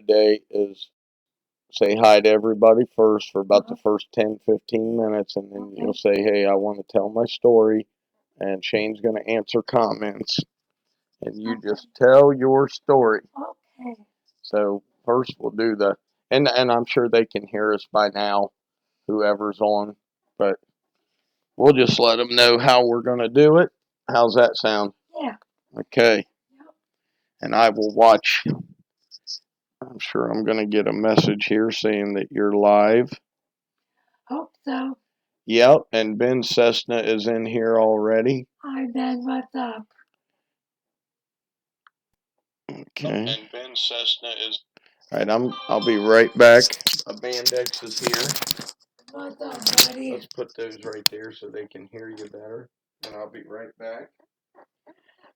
today is say hi to everybody first for about the first 10, 15 minutes, and then you'll say, hey, I want to tell my story, and Shane's going to answer comments, and you just tell your story. Okay. So first we'll do and I'm sure they can hear us by now, whoever's on, but we'll just let them know how we're going to do it. How's that sound? Yeah. Okay. Yep. And I will watch. I'm sure I'm going to get a message here saying that you're live. Hope so. Yep, and Ben Cessna is in here already. Hi, Ben. What's up? Okay. And Ben Cessna is. All right, I'll be right back. A Bandex is here. What's up, buddy? Let's put those right there so they can hear you better. And I'll be right back.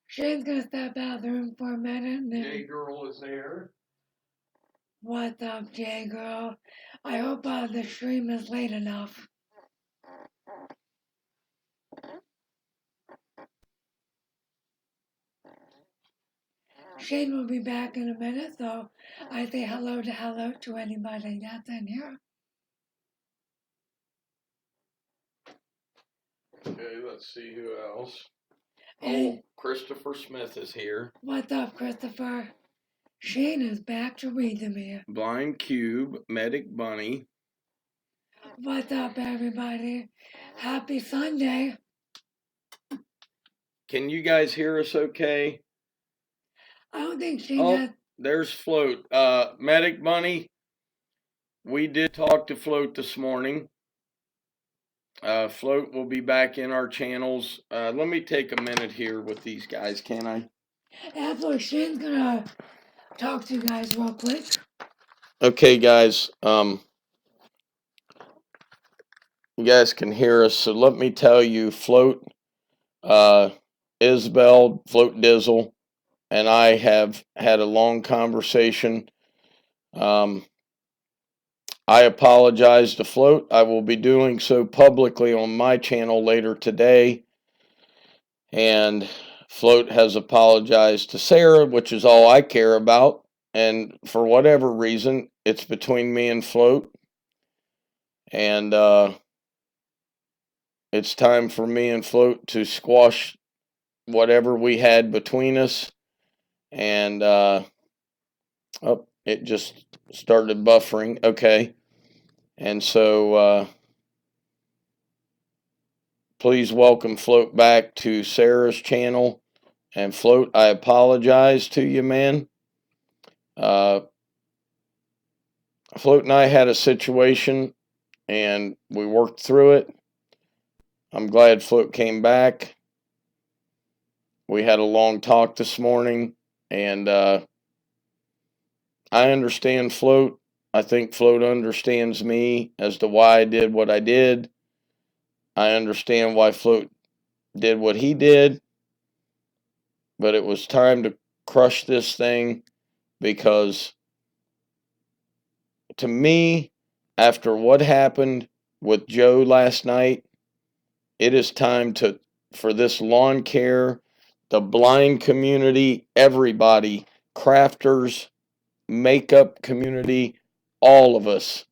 Shane's gonna step out of the room for a minute. And then... J Girl is there. What's up, J Girl? I hope the stream is late enough. Shane will be back in a minute, so I say hello to anybody that's in here. Okay, let's see who else. Oh, Christopher Smith is here. What's up, Christopher? Shane is back to read to me. Blind Cube, Medic Bunny. What's up, everybody? Happy Sunday. Can you guys hear us okay? I don't think Shane has... There's Float. Medic Bunny, we did talk to Float this morning. Float will be back in our channels. Let me take a minute here with these guys, can I? Absolutely. Shane's gonna talk to you guys real quick. Okay, guys. You guys can hear us, so let me tell you, Float, Isabel, Float Dizzle, and I have had a long conversation. I apologize to Float. I will be doing so publicly on my channel later today. And Float has apologized to Sarah, which is all I care about. And for whatever reason, it's between me and Float. And it's time for me and Float to squash whatever we had between us. And it just started buffering. Okay. And so please welcome Float back to Sarah's channel. And Float, I apologize to you, man. Float and I had a situation, and we worked through it. I'm glad Float came back. We had a long talk this morning, and I understand Float. I think Float understands me as to why I did what I did. I understand why Float did what he did, but it was time to crush this thing because, to me, after what happened with Joe last night, it is time for this lawn care, the blind community, everybody, crafters, makeup community, all of us,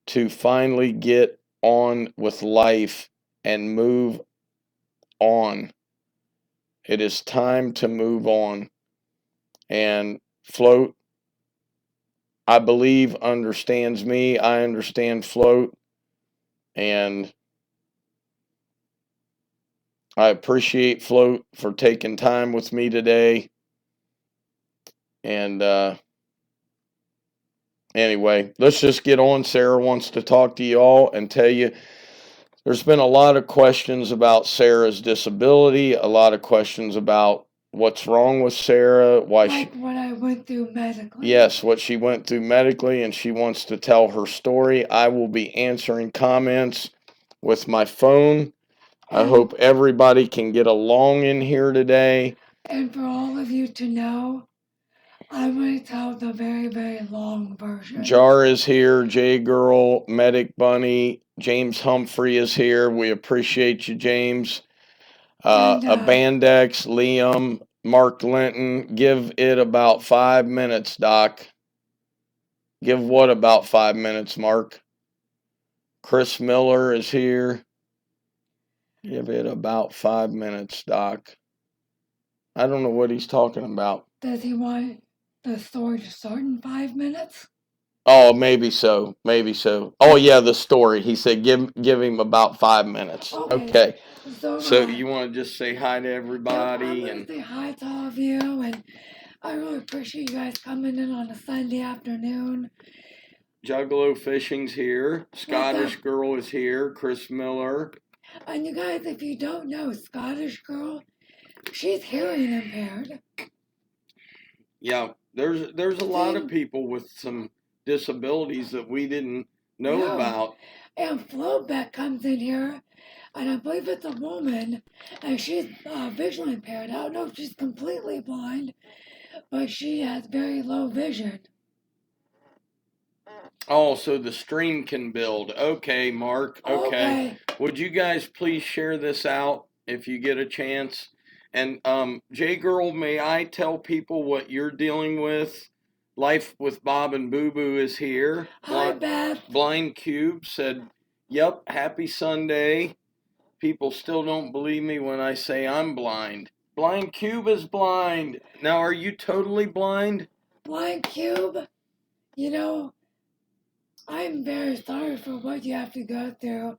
to finally get on with life and move on. It is time to move on. And Float, I believe, understands me. I understand Float. And I appreciate Float for taking time with me today. And anyway, let's just get on. Sarah wants to talk to you all and tell you there's been a lot of questions about Sarah's disability, a lot of questions about what's wrong with Sarah, why what I went through medically. Yes, what she went through medically, and she wants to tell her story. I will be answering comments with my phone. I hope everybody can get along in here today. And for all of you to know, I'm going to tell the very, very long version. Jar is here, J Girl, Medic Bunny, James Humphrey is here. We appreciate you, James. Abandex, Liam, Mark Linton. Give it about 5 minutes, Doc. Give what about 5 minutes, Mark? Chris Miller is here. Give it about 5 minutes, Doc. I don't know what he's talking about. Does he want the story to start in 5 minutes? Oh, maybe so. Maybe so. Oh yeah, the story. He said give him about 5 minutes. Okay. So you want to just say hi to everybody? I'm going to say hi to all of you, and I really appreciate you guys coming in on a Sunday afternoon. Juggalo Fishing's here. Scottish Girl is here. Chris Miller. And you guys, if you don't know, Scottish Girl, she's hearing impaired. Yeah, there's a lot of people with some disabilities that we didn't know about. And Flobeck comes in here, and I believe it's a woman, and she's visually impaired. I don't know if she's completely blind, but she has very low vision. Oh, so the stream can build. Okay, Mark. Okay. Would you guys please share this out if you get a chance? And J Girl, may I tell people what you're dealing with? Life with Bob and Boo Boo is here. Hi, Beth. Blind Cube said, "Yep, happy Sunday." People still don't believe me when I say I'm blind. Blind Cube is blind. Now, are you totally blind? Blind Cube, you know, I'm very sorry for what you have to go through,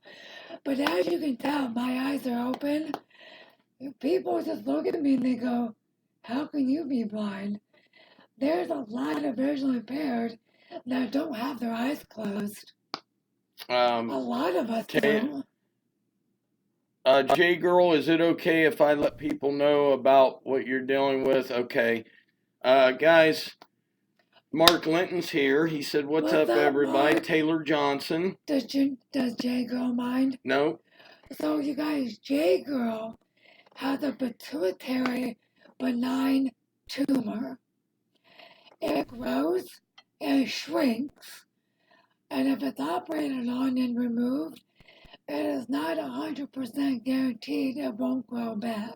but as you can tell, my eyes are open. People just look at me and they go, how can you be blind? There's a lot of visually impaired that don't have their eyes closed. A lot of us do. J Girl, is it okay if I let people know about what you're dealing with? Okay. Guys, Mark Linton's here. He said, what's up, everybody? Mark? Taylor Johnson. Does J Girl mind? No. So, you guys, J Girl has a pituitary benign tumor. It grows and shrinks, and if it's operated on and removed, it is not 100% guaranteed it won't grow back.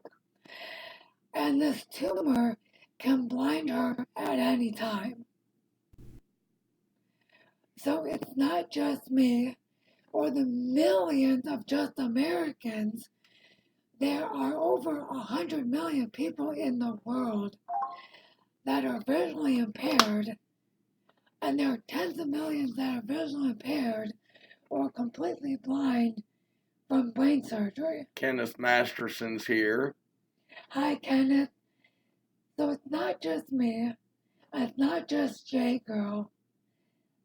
And this tumor can blind her at any time. So it's not just me or the millions of just Americans. There are over 100 million people in the world that are visually impaired, and there are tens of millions that are visually impaired or completely blind from brain surgery. Kenneth Masterson's here. Hi, Kenneth. So it's not just me. It's not just J Girl.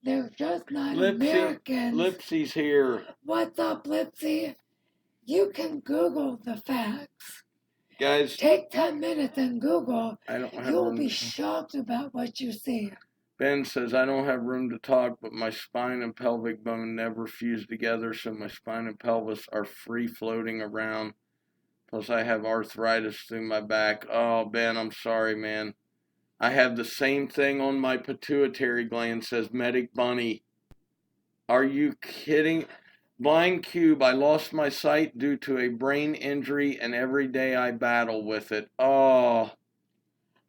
They're just not Americans. Lipsy's here. What's up, Lipsy? You can Google the facts. Guys, take 10 minutes and Google. You'll be to... shocked about what you see. Ben says, I don't have room to talk, but my spine and pelvic bone never fused together, so my spine and pelvis are free floating around. Plus, I have arthritis through my back. Oh, Ben, I'm sorry, man. I have the same thing on my pituitary gland, says Medic Bunny. Are you kidding? Blind Cube, I lost my sight due to a brain injury, and every day I battle with it. Oh.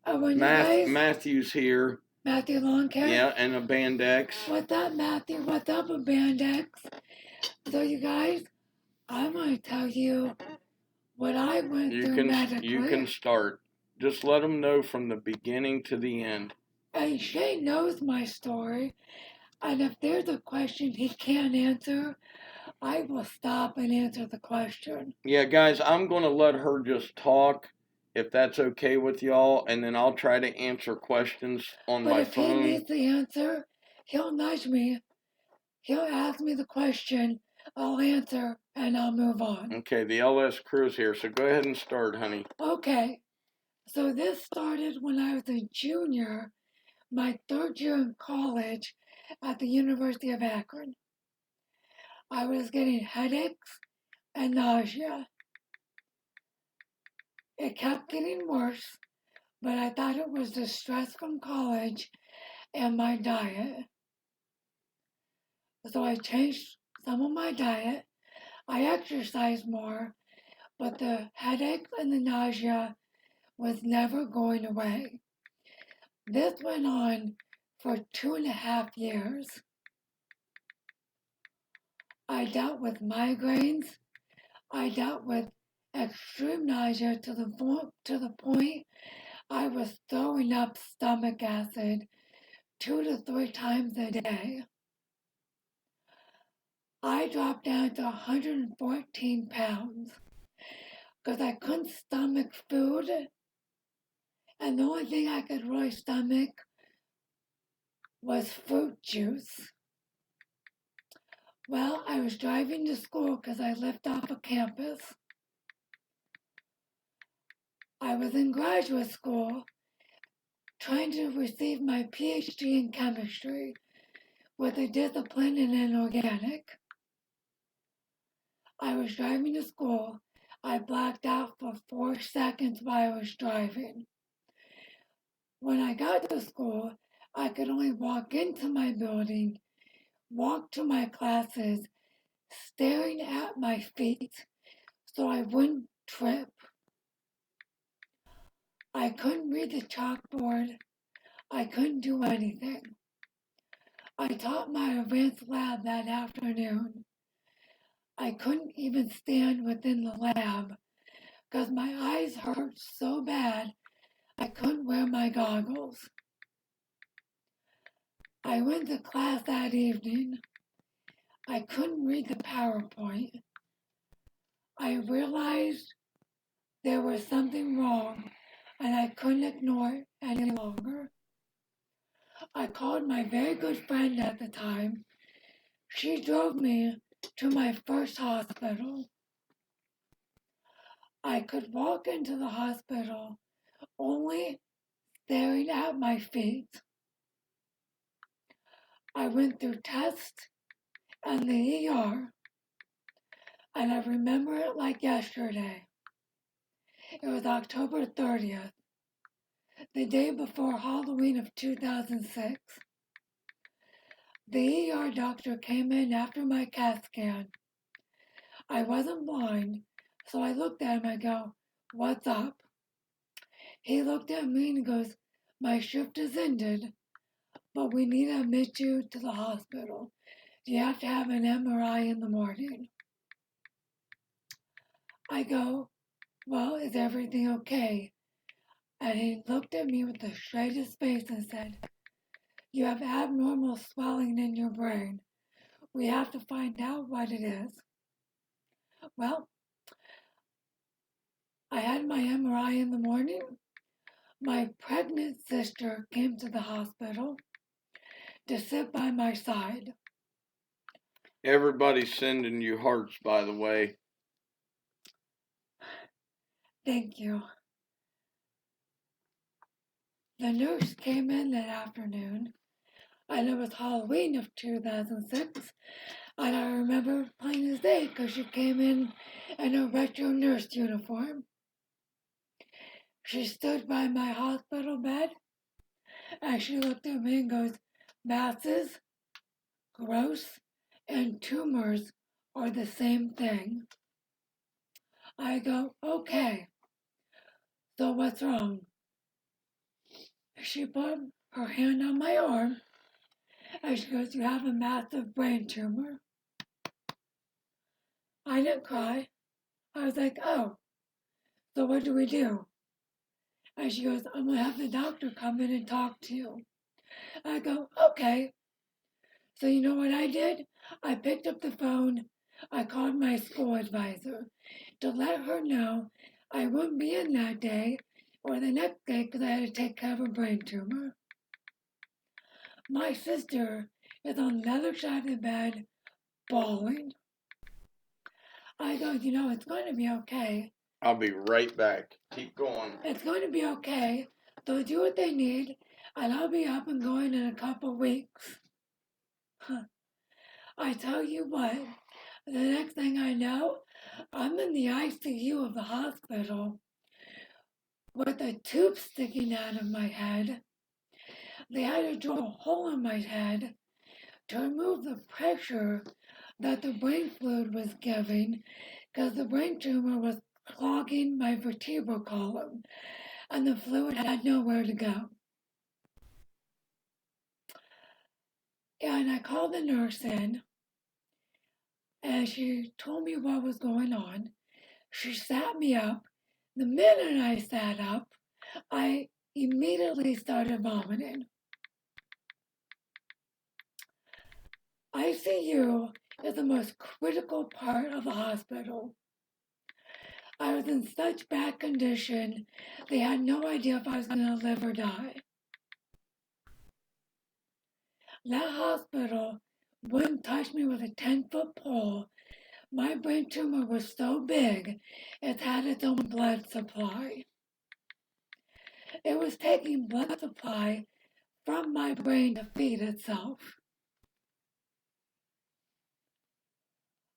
Matthew's here. Matthew Longcare? Yeah, and a Band X. What's up, Matthew? What's up, a Band X? So, you guys, I'm going to tell you what I went through medically. You can start. Just let them know from the beginning to the end. And Shane knows my story. And if there's a question he can't answer, I will stop and answer the question. Yeah, guys, I'm going to let her just talk, if that's okay with y'all, and then I'll try to answer questions on my phone. But if he needs the answer, he'll nudge me. He'll ask me the question, I'll answer, and I'll move on. Okay, the LS crew's here, so go ahead and start, honey. Okay, so this started when I was a junior, my third year in college at the University of Akron. I was getting headaches and nausea. It kept getting worse, but I thought it was the stress from college and my diet. So I changed some of my diet. I exercised more, but the headache and the nausea was never going away. This went on for 2.5 years. I dealt with migraines. I dealt with extreme nausea to the point I was throwing up stomach acid 2 to 3 times a day. I dropped down to 114 pounds because I couldn't stomach food, and the only thing I could really stomach was fruit juice. Well, I was driving to school because I lived off a campus. I was in graduate school trying to receive my PhD in chemistry with a discipline in inorganic. I was driving to school. I blacked out for 4 seconds while I was driving. When I got to school, I could only walk into my building, walk to my classes, staring at my feet so I wouldn't trip. I couldn't read the chalkboard. I couldn't do anything. I taught my advanced lab that afternoon. I couldn't even stand within the lab because my eyes hurt so bad I couldn't wear my goggles. I went to class that evening. I couldn't read the PowerPoint. I realized there was something wrong and I couldn't ignore it any longer. I called my very good friend at the time. She drove me to my first hospital. I could walk into the hospital only staring at my feet. I went through tests and the ER, and I remember it like yesterday. It was October 30th, the day before Halloween of 2006. The ER doctor came in after my CAT scan. I wasn't blind, so I looked at him and I go, "What's up?" He looked at me and goes, "My shift is ended, but we need to admit you to the hospital. You have to have an MRI in the morning." I go, "Well, is everything okay?" And he looked at me with the straightest face and said, "You have abnormal swelling in your brain. We have to find out what it is." Well, I had my MRI in the morning. My pregnant sister came to the hospital to sit by my side. Everybody's sending you hearts, by the way. Thank you. The nurse came in that afternoon, and it was Halloween of 2006, and I remember plain as day because she came in a retro nurse uniform. She stood by my hospital bed, and she looked at me and goes, "Masses, growths, and tumors are the same thing." I go, "Okay, so what's wrong?" She put her hand on my arm, and she goes, "You have a massive brain tumor." I didn't cry. I was like, "Oh, so what do we do?" And she goes, "I'm going to have the doctor come in and talk to you." I go, "Okay." So you know what I did? I picked up the phone. I called my school advisor to let her know I wouldn't be in that day or the next day because I had to take care of a brain tumor. My sister is on the other side of the bed, bawling. I go, "You know, it's going to be okay. I'll be right back. Keep going. It's going to be okay. They'll do what they need, and I'll be up and going in a couple weeks." I tell you what, the next thing I know, I'm in the ICU of the hospital with a tube sticking out of my head. They had to drill a hole in my head to remove the pressure that the brain fluid was giving because the brain tumor was clogging my vertebral column and the fluid had nowhere to go. And I called the nurse in, and she told me what was going on. She sat me up. The minute I sat up, I immediately started vomiting. ICU is the most critical part of the hospital. I was in such bad condition, they had no idea if I was going to live or die. That hospital wouldn't touch me with a 10-foot pole. My brain tumor was so big, it had its own blood supply. It was taking blood supply from my brain to feed itself.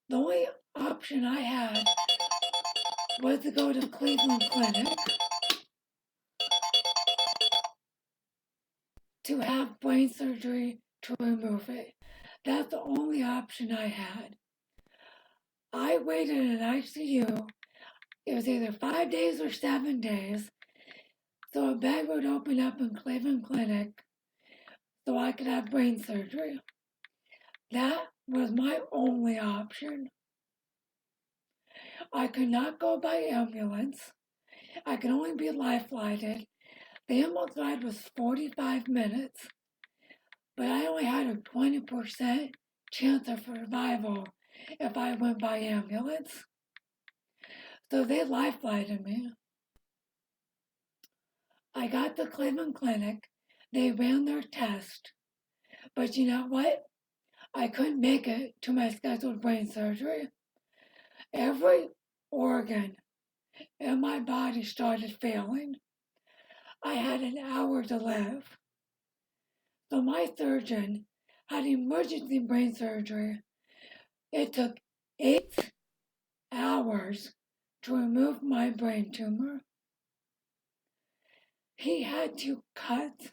The only option I had was to go to Cleveland Clinic to have brain surgery to remove it. That's the only option I had. I waited in ICU. It was either 5 days or 7 days, so a bed would open up in Cleveland Clinic so I could have brain surgery. That was my only option. I could not go by ambulance. I could only be life flighted. The ambulance ride was 45 minutes, but I only had a 20% chance of survival if I went by ambulance. So they life flighted me. I got to Cleveland Clinic. They ran their test. But you know what? I couldn't make it to my scheduled brain surgery. Every organ in my body started failing. I had an hour to live. So my surgeon had emergency brain surgery. It took 8 hours to remove my brain tumor. He had to cut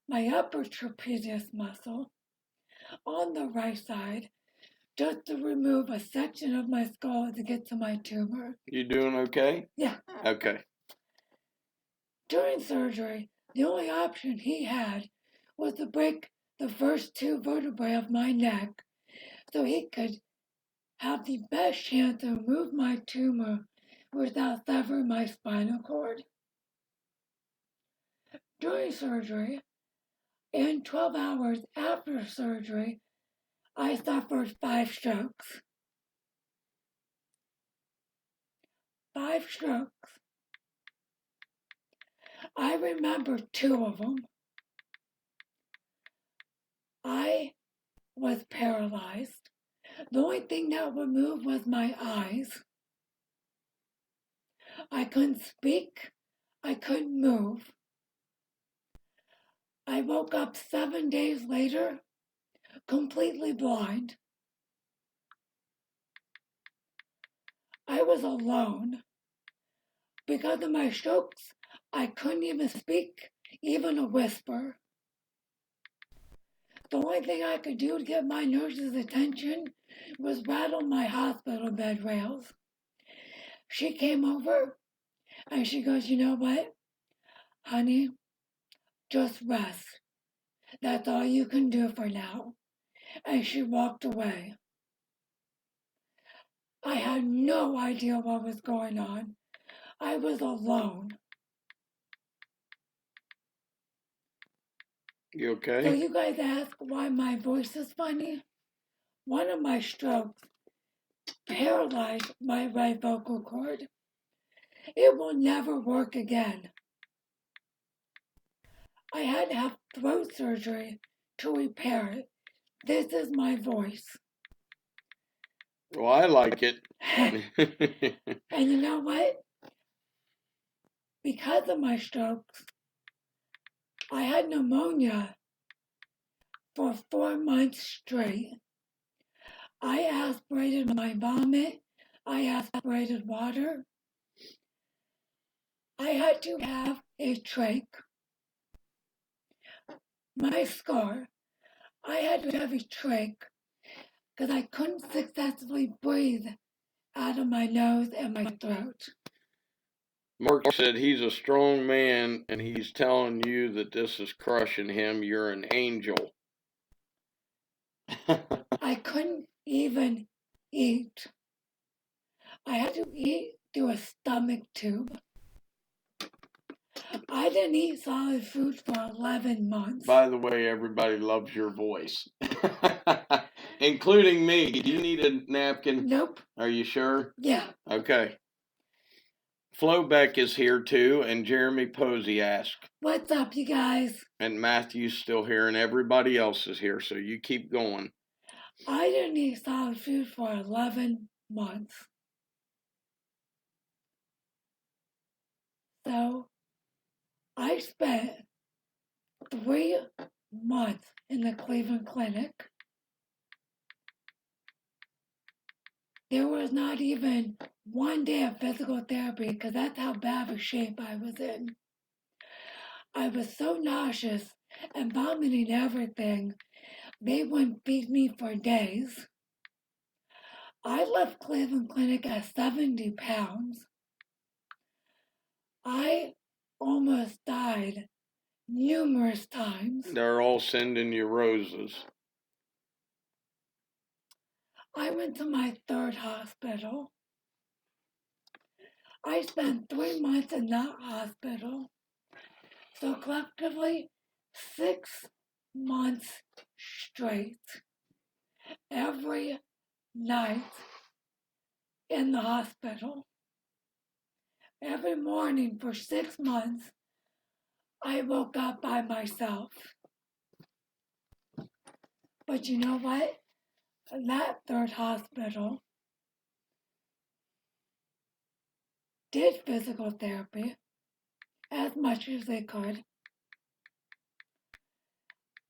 my upper trapezius muscle on the right side just to remove a section of my skull to get to my tumor. You doing okay? Yeah. Okay. During surgery, the only option he had was to break the first 2 vertebrae of my neck so he could have the best chance to remove my tumor without severing my spinal cord. During surgery, and 12 hours after surgery, I suffered 5 strokes. 5 strokes. I remember 2 of them. I was paralyzed. The only thing that would move was my eyes. I couldn't speak. I couldn't move. I woke up 7 days later, completely blind. I was alone. Because of my strokes, I couldn't even speak, even a whisper. The only thing I could do to get my nurse's attention was rattle my hospital bed rails. She came over and she goes, "You know what, honey, just rest. That's all you can do for now." And she walked away. I had no idea what was going on. I was alone. You okay? So you guys ask why my voice is funny? One of my strokes paralyzed my right vocal cord. It will never work again. I had to have throat surgery to repair it. This is my voice. Well, I like it. And you know what? Because of my strokes, I had pneumonia for 4 months straight. I aspirated my vomit. I aspirated water. I had to have a trach. My scar, I had to have a trach because I couldn't successfully breathe out of my nose and my throat. Mark said he's a strong man and he's telling you that this is crushing him. You're an angel. I couldn't even eat. I had to eat through a stomach tube. I didn't eat solid food for 11 months. By the way, everybody loves your voice, including me. Do you need a napkin? Nope. Are you sure? Yeah. Okay. Flo Beck is here too, and Jeremy Posey asked. What's up, you guys? And Matthew's still here, and everybody else is here, so you keep going. I didn't eat solid food for 11 months. So, I spent 3 months in the Cleveland Clinic. There was not even one day of physical therapy because that's how bad of a shape I was in. I was so nauseous and vomiting everything, they wouldn't feed me for days. I left Cleveland Clinic at 70 pounds. I almost died numerous times. They're all sending you roses. I went to my 3rd hospital. I spent 3 months in that hospital. So collectively, 6 months straight. Every night in the hospital. Every morning for 6 months, I woke up by myself. But you know what? That 3rd hospital did physical therapy as much as they could.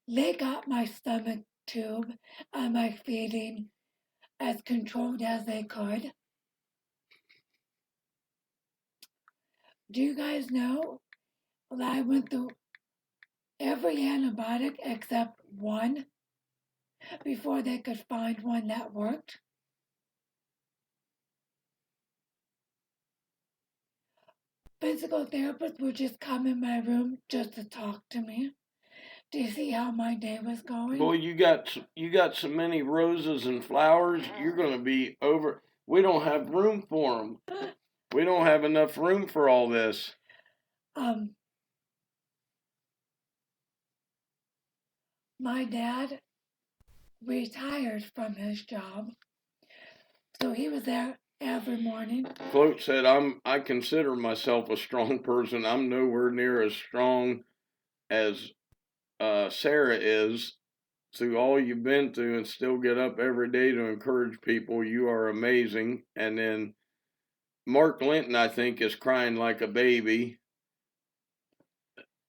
They got my stomach tube and my feeding as controlled as they could. Do you guys know that I went through every antibiotic except one before they could find one that worked? Physical therapists would just come in my room just to talk to me, to see how my day was going. Boy, you got so many roses and flowers. You're gonna be over. We don't have room for them. We don't have enough room for all this. My dad retired from his job, so he was there every morning. Float said, I consider myself a strong person. I'm nowhere near as strong as Sarah is. Through all you've been through and still get up every day to encourage people. You are amazing. And then Mark Linton, I think, is crying like a baby.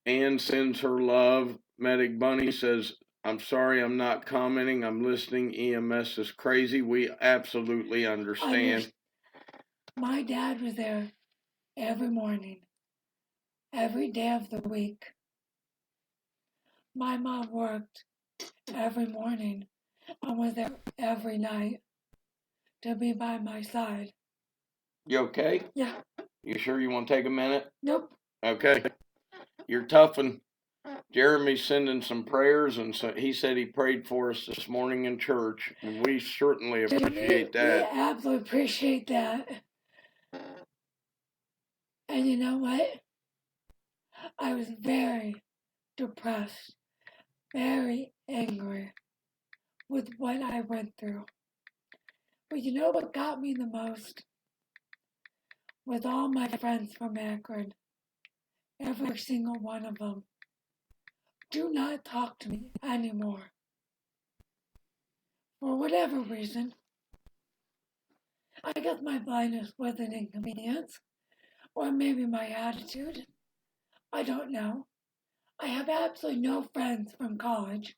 Ann sends her love. Medic Bunny says, I'm sorry, I'm not commenting. I'm listening. EMS is crazy. We absolutely understand. My dad was there every morning, every day of the week. My mom worked every morning and was there every night to be by my side. You okay? Yeah. You sure you want to take a minute? Nope. Okay. You're toughin'. Jeremy's sending some prayers, and so he said he prayed for us this morning in church, and we certainly appreciate that. We absolutely appreciate that. And you know what? I was very depressed, very angry with what I went through. But you know what got me the most? Was all my friends from Akron. Every single one of them. Do not talk to me anymore. For whatever reason. I guess my blindness was an inconvenience. Or maybe my attitude. I don't know. I have absolutely no friends from college.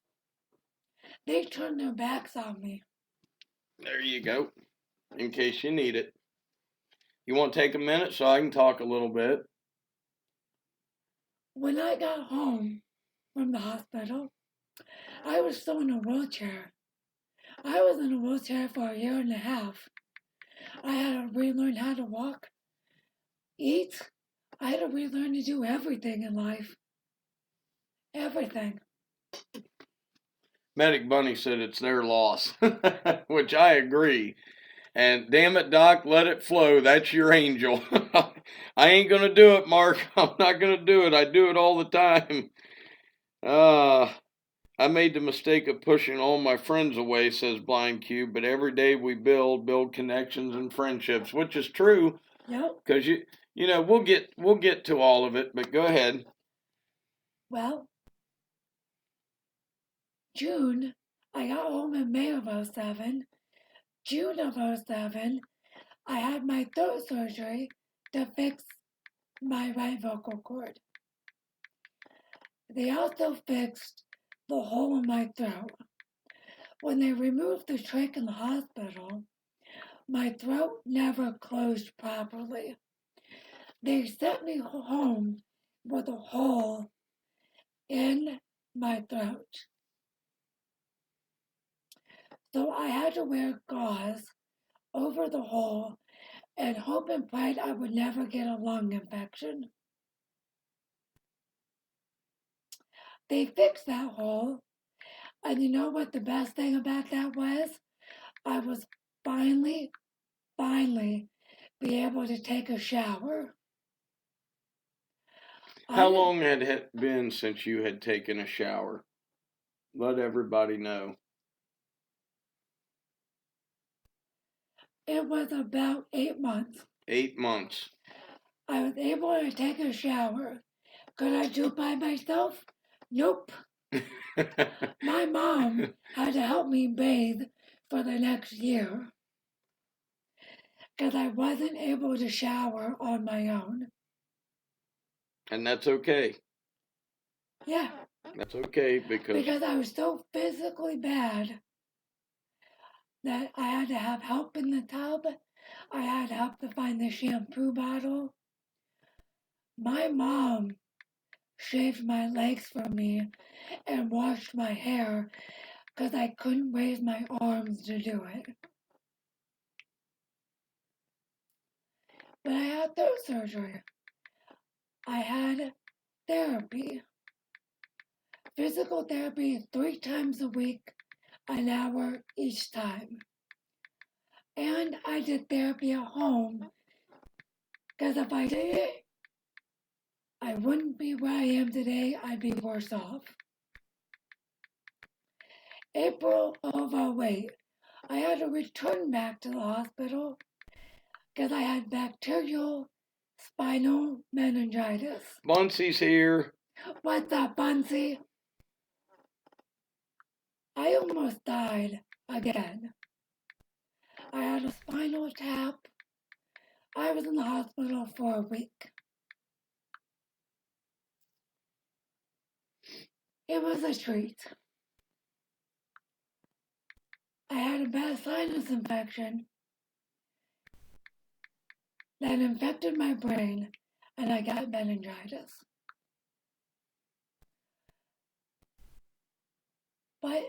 They turned their backs on me. There you go. In case you need it. You want to take a minute so I can talk a little bit? When I got home from the hospital, I was still in a wheelchair. I was in a wheelchair for 1.5 years. I had to relearn how to walk, eat. I had to relearn to do everything in life. Everything. Medic Bunny said it's their loss, which I agree. And damn it, Doc, let it flow. That's your angel. I ain't gonna do it, Mark. I'm not gonna do it. I do it all the time. Uh, I made the mistake of pushing all my friends away, says Blind Cube, but every day we build connections and friendships, which is true. Yep. Because you know, we'll get to all of it, but go ahead. Well, June, I got home in May of 07. June of 07, I had my throat surgery to fix my right vocal cord. They also fixed the hole in my throat. When they removed the trach in the hospital, my throat never closed properly. They sent me home with a hole in my throat. So I had to wear gauze over the hole and hope and prayed I would never get a lung infection. They fixed that hole, and you know what the best thing about that was? I was finally be able to take a shower. How long had it been since you had taken a shower? Let everybody know. It was about 8 months. 8 months. I was able to take a shower. Could I do it by myself? Nope. My mom had to help me bathe for the next year because I wasn't able to shower on my own. And that's okay. Yeah. That's okay because I was so physically bad that I had to have help in the tub. I had help to find the shampoo bottle. My mom shaved my legs for me and washed my hair because I couldn't raise my arms to do it. But I had throat surgery. I had therapy. Physical therapy 3 times a week, an hour each time. And I did therapy at home because if I did it, I wouldn't be where I am today. I'd be worse off. April of 08, I had to return back to the hospital because I had bacterial spinal meningitis. Buncey's here. What's up, Bunsey? I almost died again. I had a spinal tap. I was in the hospital for a week. It was a treat. I had a bad sinus infection that infected my brain, and I got meningitis. But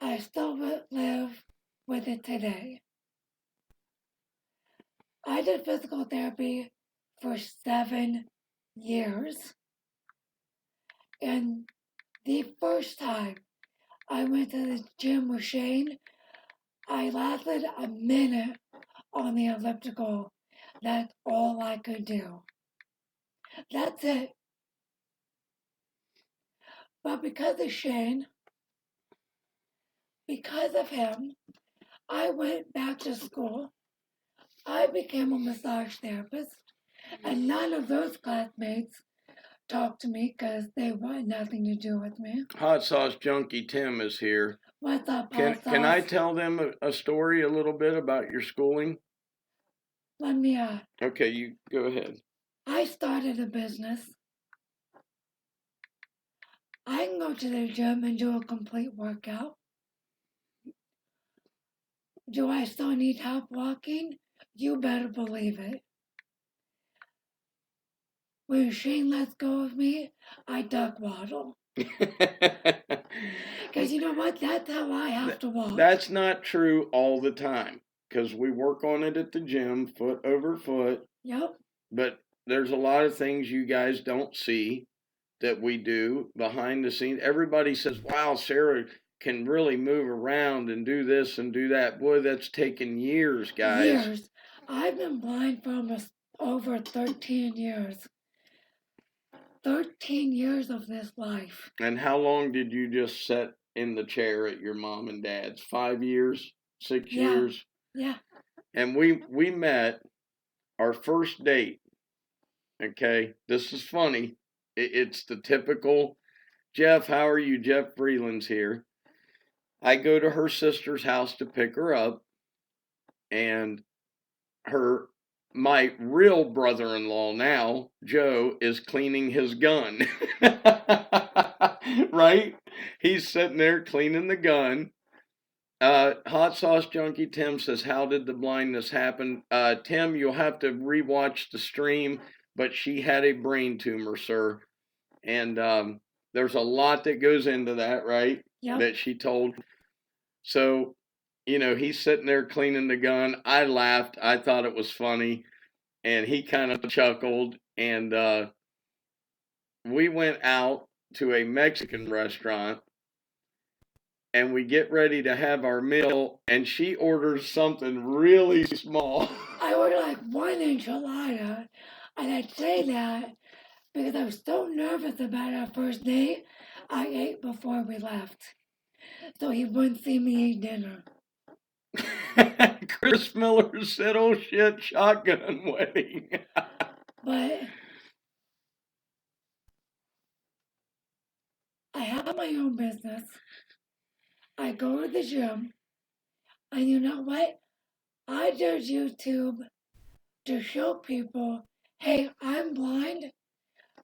I still live with it today. I did physical therapy for 7 years. And the first time I went to the gym with Shane, I lasted a minute on the elliptical. That's all I could do. That's it. But because of Shane, because of him, I went back to school. I became a massage therapist, and none of those classmates talked to me because they wanted nothing to do with me. Hot Sauce Junkie Tim is here. What's up, Can Hot Sauce? can I tell them a story a little bit about your schooling? Let me Okay, you go ahead. I started a business. I can go to the gym and do a complete workout. Do I still need help walking? You better believe it. When Shane lets go of me, I duck waddle. Because you know what? That's how I have to walk. That's not true all the time. Because we work on it at the gym, foot over foot. Yep. But there's a lot of things you guys don't see that we do behind the scenes. Everybody says, wow, Sarah, can really move around and do this and do that. Boy, that's taken years, guys. Years. I've been blind for almost over 13 years. 13 years of this life. And how long did you just sit in the chair at your mom and dad's? 5 years? 6 years? Yeah. And we met our first date. Okay, this is funny. It's the typical, Jeff, how are you? Jeff Breland's here. I go to her sister's house to pick her up, and my real brother-in-law now, Joe, is cleaning his gun. Right? He's sitting there cleaning the gun. Hot Sauce Junkie Tim says, how did the blindness happen? Tim, you'll have to rewatch the stream, but she had a brain tumor, sir. And there's a lot that goes into that, right? Yep. That she told. So, he's sitting there cleaning the gun. I laughed. I thought it was funny. And he kind of chuckled. And we went out to a Mexican restaurant. And we get ready to have our meal. And she orders something really small. I ordered like 1 enchilada. And I say that because I was so nervous about our first date, I ate before we left. So he wouldn't see me eat dinner. Chris Miller said, oh shit, shotgun wedding. But I have my own business. I go to the gym. And you know what? I did YouTube to show people, hey, I'm blind,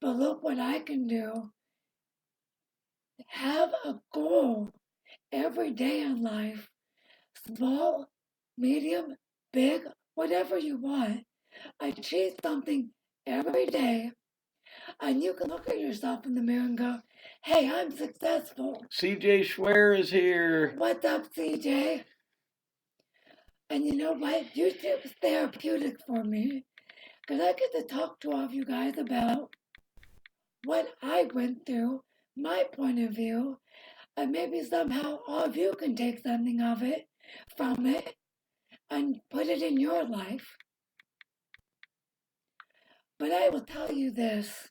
but look what I can do. Have a goal every day in life. Small, medium, big, whatever you want. Achieve something every day. And you can look at yourself in the mirror and go, hey, I'm successful. CJ Schwer is here. What's up, CJ? And you know what? YouTube's therapeutic for me. Because I get to talk to all of you guys about what I went through, my point of view, and maybe somehow all of you can take something from it, and put it in your life. But I will tell you this.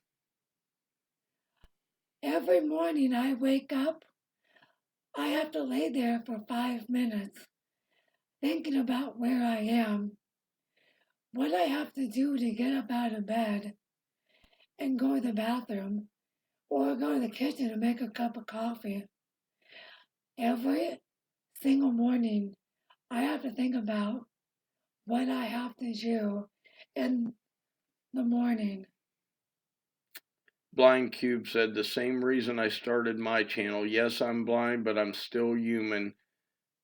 Every morning I wake up, I have to lay there for 5 minutes thinking about where I am, what I have to do to get up out of bed and go to the bathroom or go to the kitchen and make a cup of coffee. Every single morning, I have to think about what I have to do in the morning. Blind Cube said, the same reason I started my channel. Yes, I'm blind, but I'm still human.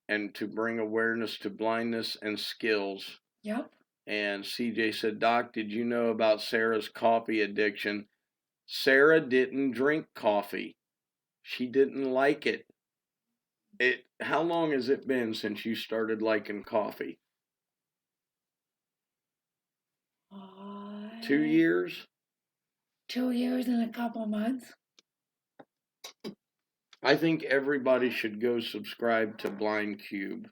And to bring awareness to blindness and skills. Yep. And CJ said, Doc, did you know about Sarah's coffee addiction? Sarah didn't drink coffee. She didn't like it. How long has it been since you started liking coffee? 2 years? 2 years and a couple months. I think everybody should go subscribe to Blind Cube.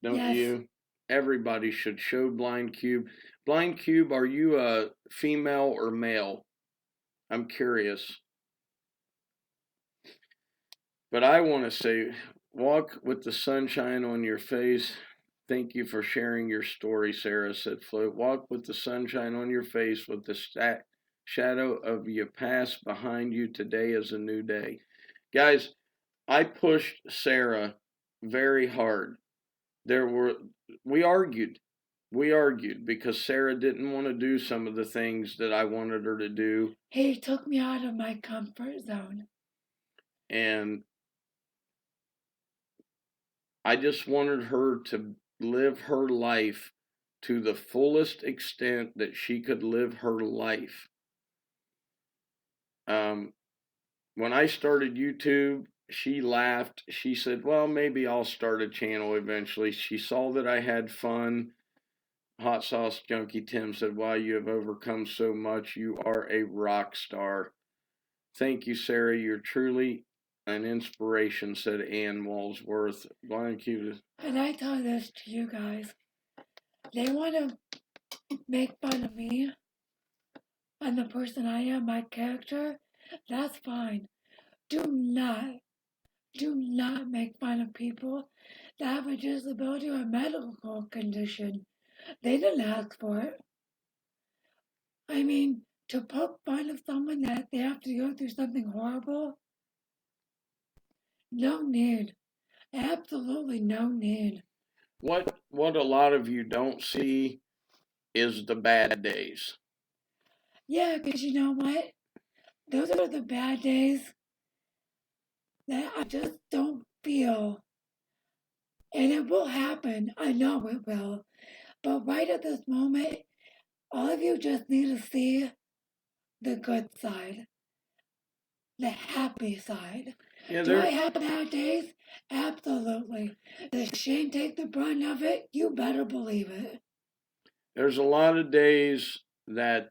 Don't you? Everybody should show Blind Cube. Blind Cube, are you a female or male? I'm curious. But I want to say, walk with the sunshine on your face. Thank you for sharing your story, Sarah said Float. Walk with the sunshine on your face with the shadow of your past behind you. Today is a new day. Guys, I pushed Sarah very hard. We argued because Sarah didn't want to do some of the things that I wanted her to do. He took me out of my comfort zone. And I just wanted her to live her life to the fullest extent that she could live her life. When I started YouTube, she laughed. She said, well, maybe I'll start a channel eventually. She saw that I had fun. Hot Sauce Junkie Tim said, wow, you have overcome so much. You are a rock star. Thank you, Sarah. You're truly an inspiration, said Ann Walsworth. Blind cute. And I tell this to you guys. They want to make fun of me and the person I am, my character. That's fine. Do not make fun of people that have a disability or a medical condition. They didn't ask for it. I mean, to poke fun of someone that they have to go through something horrible, no need. Absolutely no need. What a lot of you don't see is the bad days. Yeah, because you know what? Those are the bad days that I just don't feel. And it will happen. I know it will. But right at this moment, all of you just need to see the good side, the happy side. Yeah, Do I have bad days? Absolutely. Does Shane take the brunt of it? You better believe it. there's a lot of days that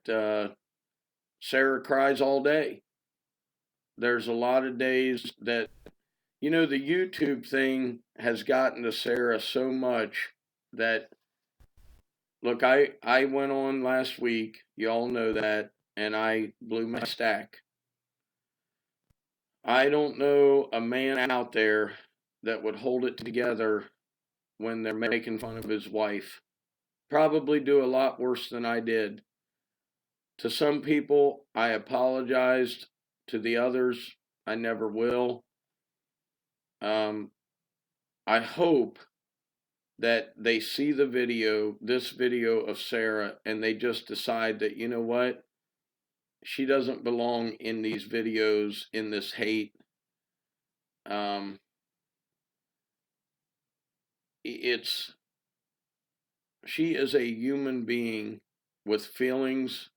Sarah cries all day. There's a lot of days that, the YouTube thing has gotten to Sarah so much that, look, I went on last week, you all know that, and I blew my stack. I don't know a man out there that would hold it together when they're making fun of his wife. Probably do a lot worse than I did. To some people, I apologized. To the others, I never will. I hope that they see this video of Sarah, and they just decide that, you know what? She doesn't belong in these videos, in this hate. She is a human being with feelings.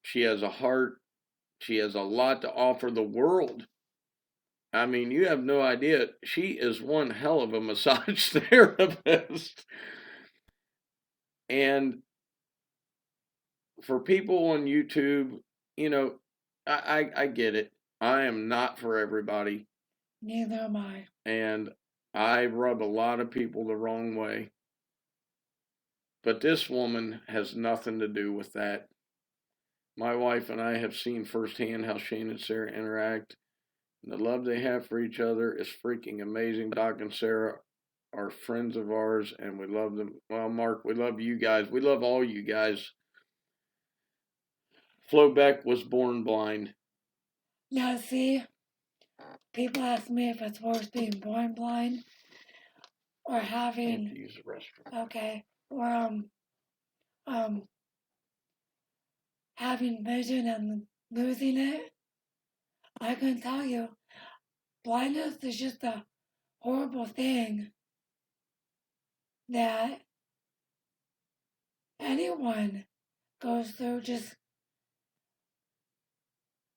She has a heart. She has a lot to offer the world. I mean, you have no idea. She is one hell of a massage therapist. And for people on YouTube, I get it. I am not for everybody. Neither am I. And I rub a lot of people the wrong way. But this woman has nothing to do with that. My wife and I have seen firsthand how Shane and Sarah interact. And the love they have for each other is freaking amazing. Doc and Sarah are friends of ours, and we love them. Well, Mark, we love you guys. We love all you guys. Flo Beck was born blind. Now, see, people ask me if it's worse being born blind or having. Use the restroom. Okay, or having vision and losing it. I can tell you, blindness is just a horrible thing that anyone goes through. Just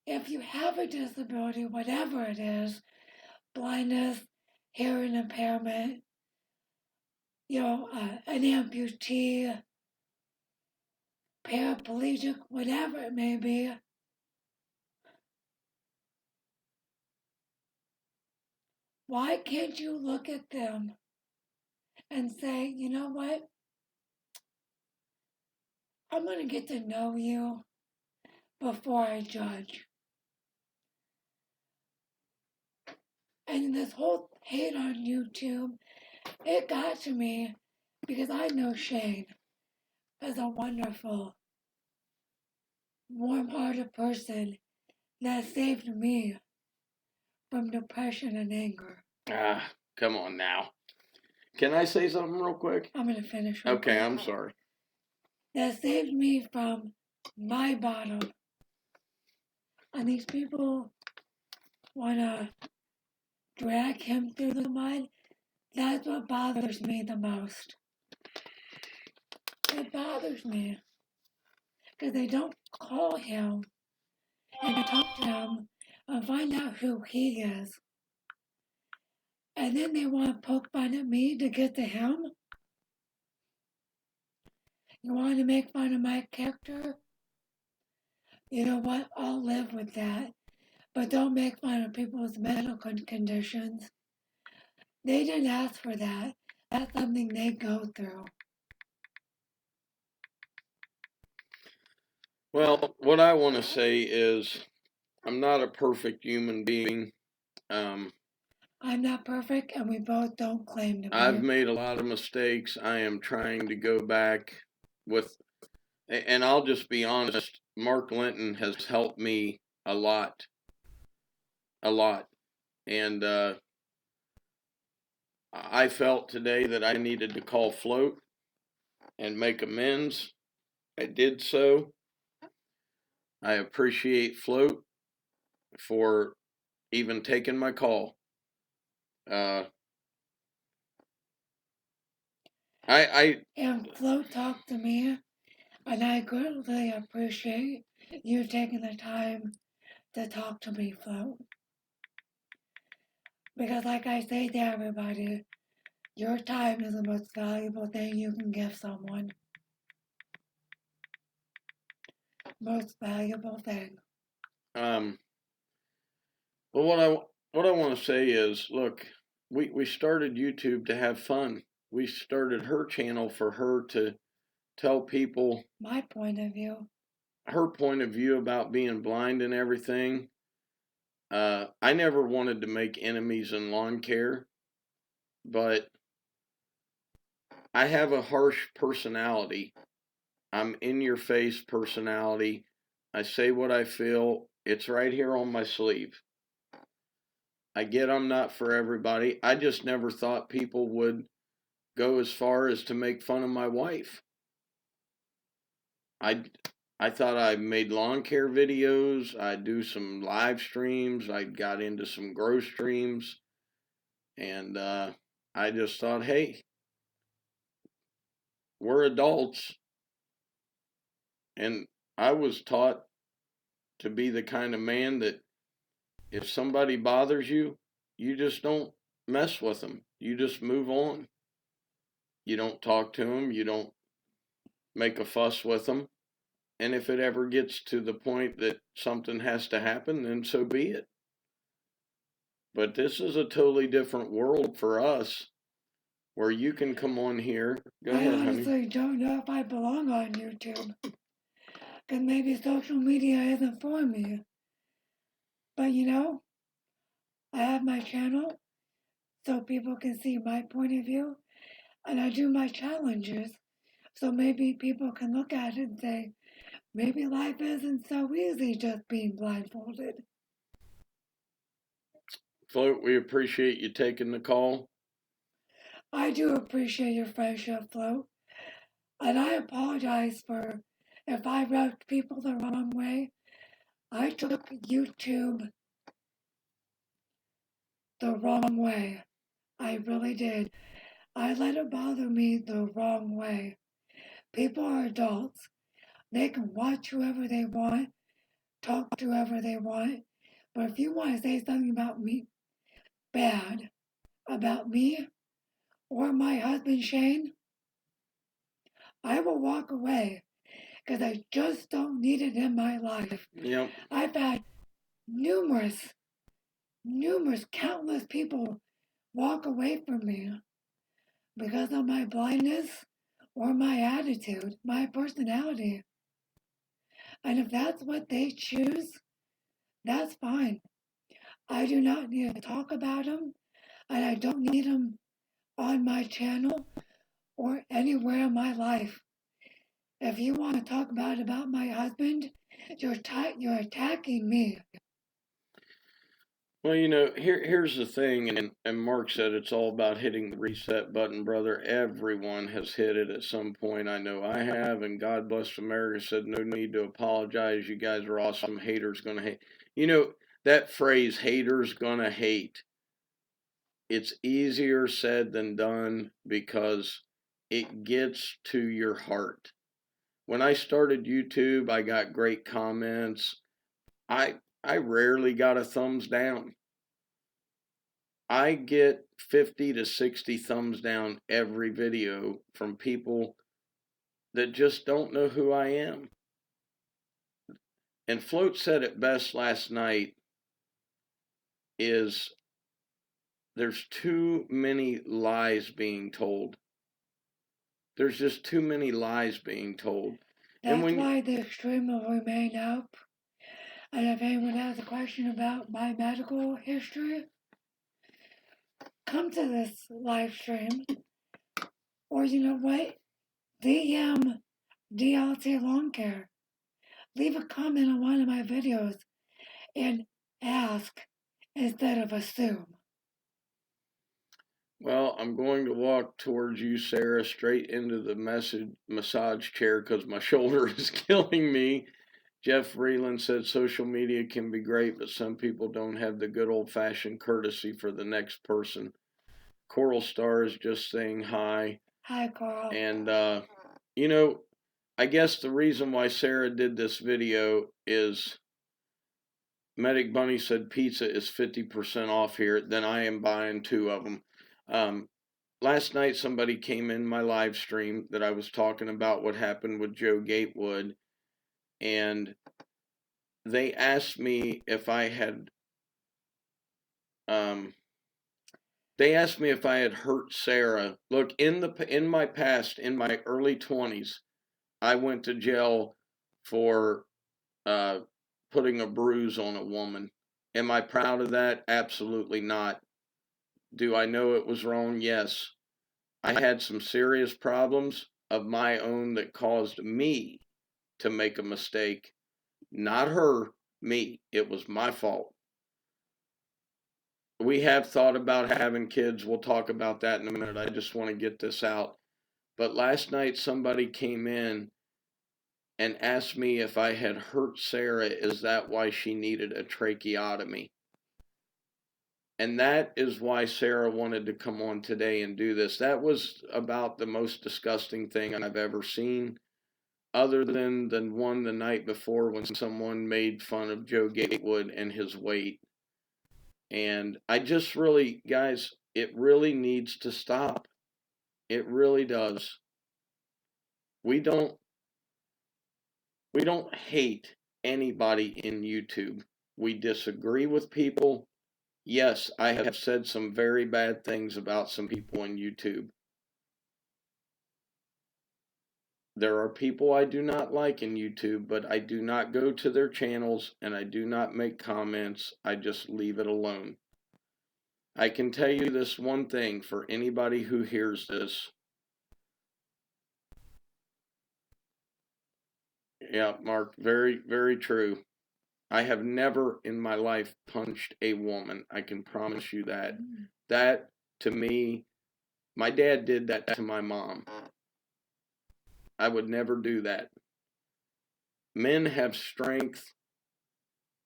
if you have a disability, whatever it is, blindness, hearing impairment, an amputee, paraplegic, whatever it may be, why can't you look at them and say, you know what? I'm going to get to know you before I judge. And this whole hate on YouTube, it got to me because I know Shane as a wonderful, warm-hearted person that saved me from depression and anger. Come on now. Can I say something real quick? I'm going to finish. Okay, I'm sorry. That saved me from my bottom. And these people want to drag him through the mud. That's what bothers me the most. It bothers me. Because they don't call him and talk to him and find out who he is. And then they want to poke fun at me to get to him. You want to make fun of my character? You know what? I'll live with that. But don't make fun of people's medical conditions. They didn't ask for that. That's something they go through. Well, what I want to say is I'm not a perfect human being. Um, I'm not perfect, and we both don't claim to be. I've made a lot of mistakes. I am trying to go back with, and I'll just be honest, Mark Linton has helped me a lot, a lot. And I felt today that I needed to call Float and make amends. I did so. I appreciate Float for even taking my call. Uh, And Float talked to me, and I greatly appreciate you taking the time to talk to me, Float. Because, like I say to everybody, your time is the most valuable thing you can give someone. Most valuable thing. But what I want to say is, look, we started YouTube to have fun. We started her channel for her to tell people My point of view. her point of view about being blind and everything. I never wanted to make enemies in lawn care, but I have a harsh personality. I'm in your face personality. I say what I feel. It's right here on my sleeve. I get I'm not for everybody. I just never thought people would go as far as to make fun of my wife. I I thought I made lawn care videos. I do some live streams. I got into some grow streams, and I just thought, hey, we're adults, and I was taught to be the kind of man that if somebody bothers you, you just don't mess with them. You just move on. You don't talk to them. You don't make a fuss with them. And if it ever gets to the point that something has to happen, then so be it. But this is a totally different world for us where you can come on here. Go ahead, honey. I honestly don't know if I belong on YouTube. Because maybe social media isn't for me. But you know, I have my channel so people can see my point of view. And I do my challenges so maybe people can look at it and say, maybe life isn't so easy just being blindfolded. Float, we appreciate you taking the call. I do appreciate your friendship, Float. And I apologize for if I rubbed people the wrong way. I took YouTube the wrong way. I really did. I let it bother me the wrong way. People are adults. They can watch whoever they want, talk to whoever they want. But if you want to say something about me, bad, about me or my husband Shane, I will walk away because I just don't need it in my life. Yep. I've had numerous, countless people walk away from me because of my blindness or my attitude, my personality. And if that's what they choose, that's fine. I do not need to talk about them, and I don't need them on my channel or anywhere in my life. If you want to talk about my husband, you're attacking me. Well, here's the thing, and Mark said it's all about hitting the reset button, brother. Everyone has hit it at some point. I know I have, and God Bless America said no need to apologize. You guys are awesome. Haters gonna hate. That phrase, haters gonna hate. It's easier said than done because it gets to your heart. When I started YouTube, I got great comments. I rarely got a thumbs down. I get 50 to 60 thumbs down every video from people that just don't know who I am. and Float said it best last night, is there's too many lies being told. There's just too many lies being told. That's why the extreme will remain up. And if anyone has a question about my medical history, come to this live stream. Or you know what? DM DLT Lawn Care. Leave a comment on one of my videos and ask instead of assume. Well, I'm going to walk towards you, Sarah, straight into the massage chair because my shoulder is killing me. Jeff Freeland said social media can be great, but some people don't have the good old-fashioned courtesy for the next person. Coral Star is just saying hi. Hi, Coral. And, you know, I guess the reason why Sarah did this video is Medic Bunny said pizza is 50% off here. Then I am buying 2 of them. Last night somebody came in my live stream that I was talking about what happened with Joe Gatewood, and they asked me if I had hurt Sarah. Look, in my past, in my early 20s, I went to jail for putting a bruise on a woman. Am I proud of that? Absolutely not. Do I know it was wrong? Yes. I had some serious problems of my own that caused me to make a mistake. Not her, me. It was my fault. We have thought about having kids. We'll talk about that in a minute. I just want to get this out. But last night somebody came in and asked me if I had hurt Sarah. Is that why she needed a tracheotomy? And that is why Sarah wanted to come on today and do this. That was about the most disgusting thing I've ever seen, other than the one the night before when someone made fun of Joe Gatewood and his weight. And I just really, guys, it really needs to stop. It really does. We don't hate anybody in YouTube. We disagree with people. Yes, I have said some very bad things about some people on YouTube. There are people I do not like in YouTube, but I do not go to their channels and I do not make comments. I just leave it alone. I can tell you this one thing for anybody who hears this. Yeah, Mark, very, very true. I have never in my life punched a woman. I can promise you that. That, to me, my dad did that to my mom. I would never do that. Men have strength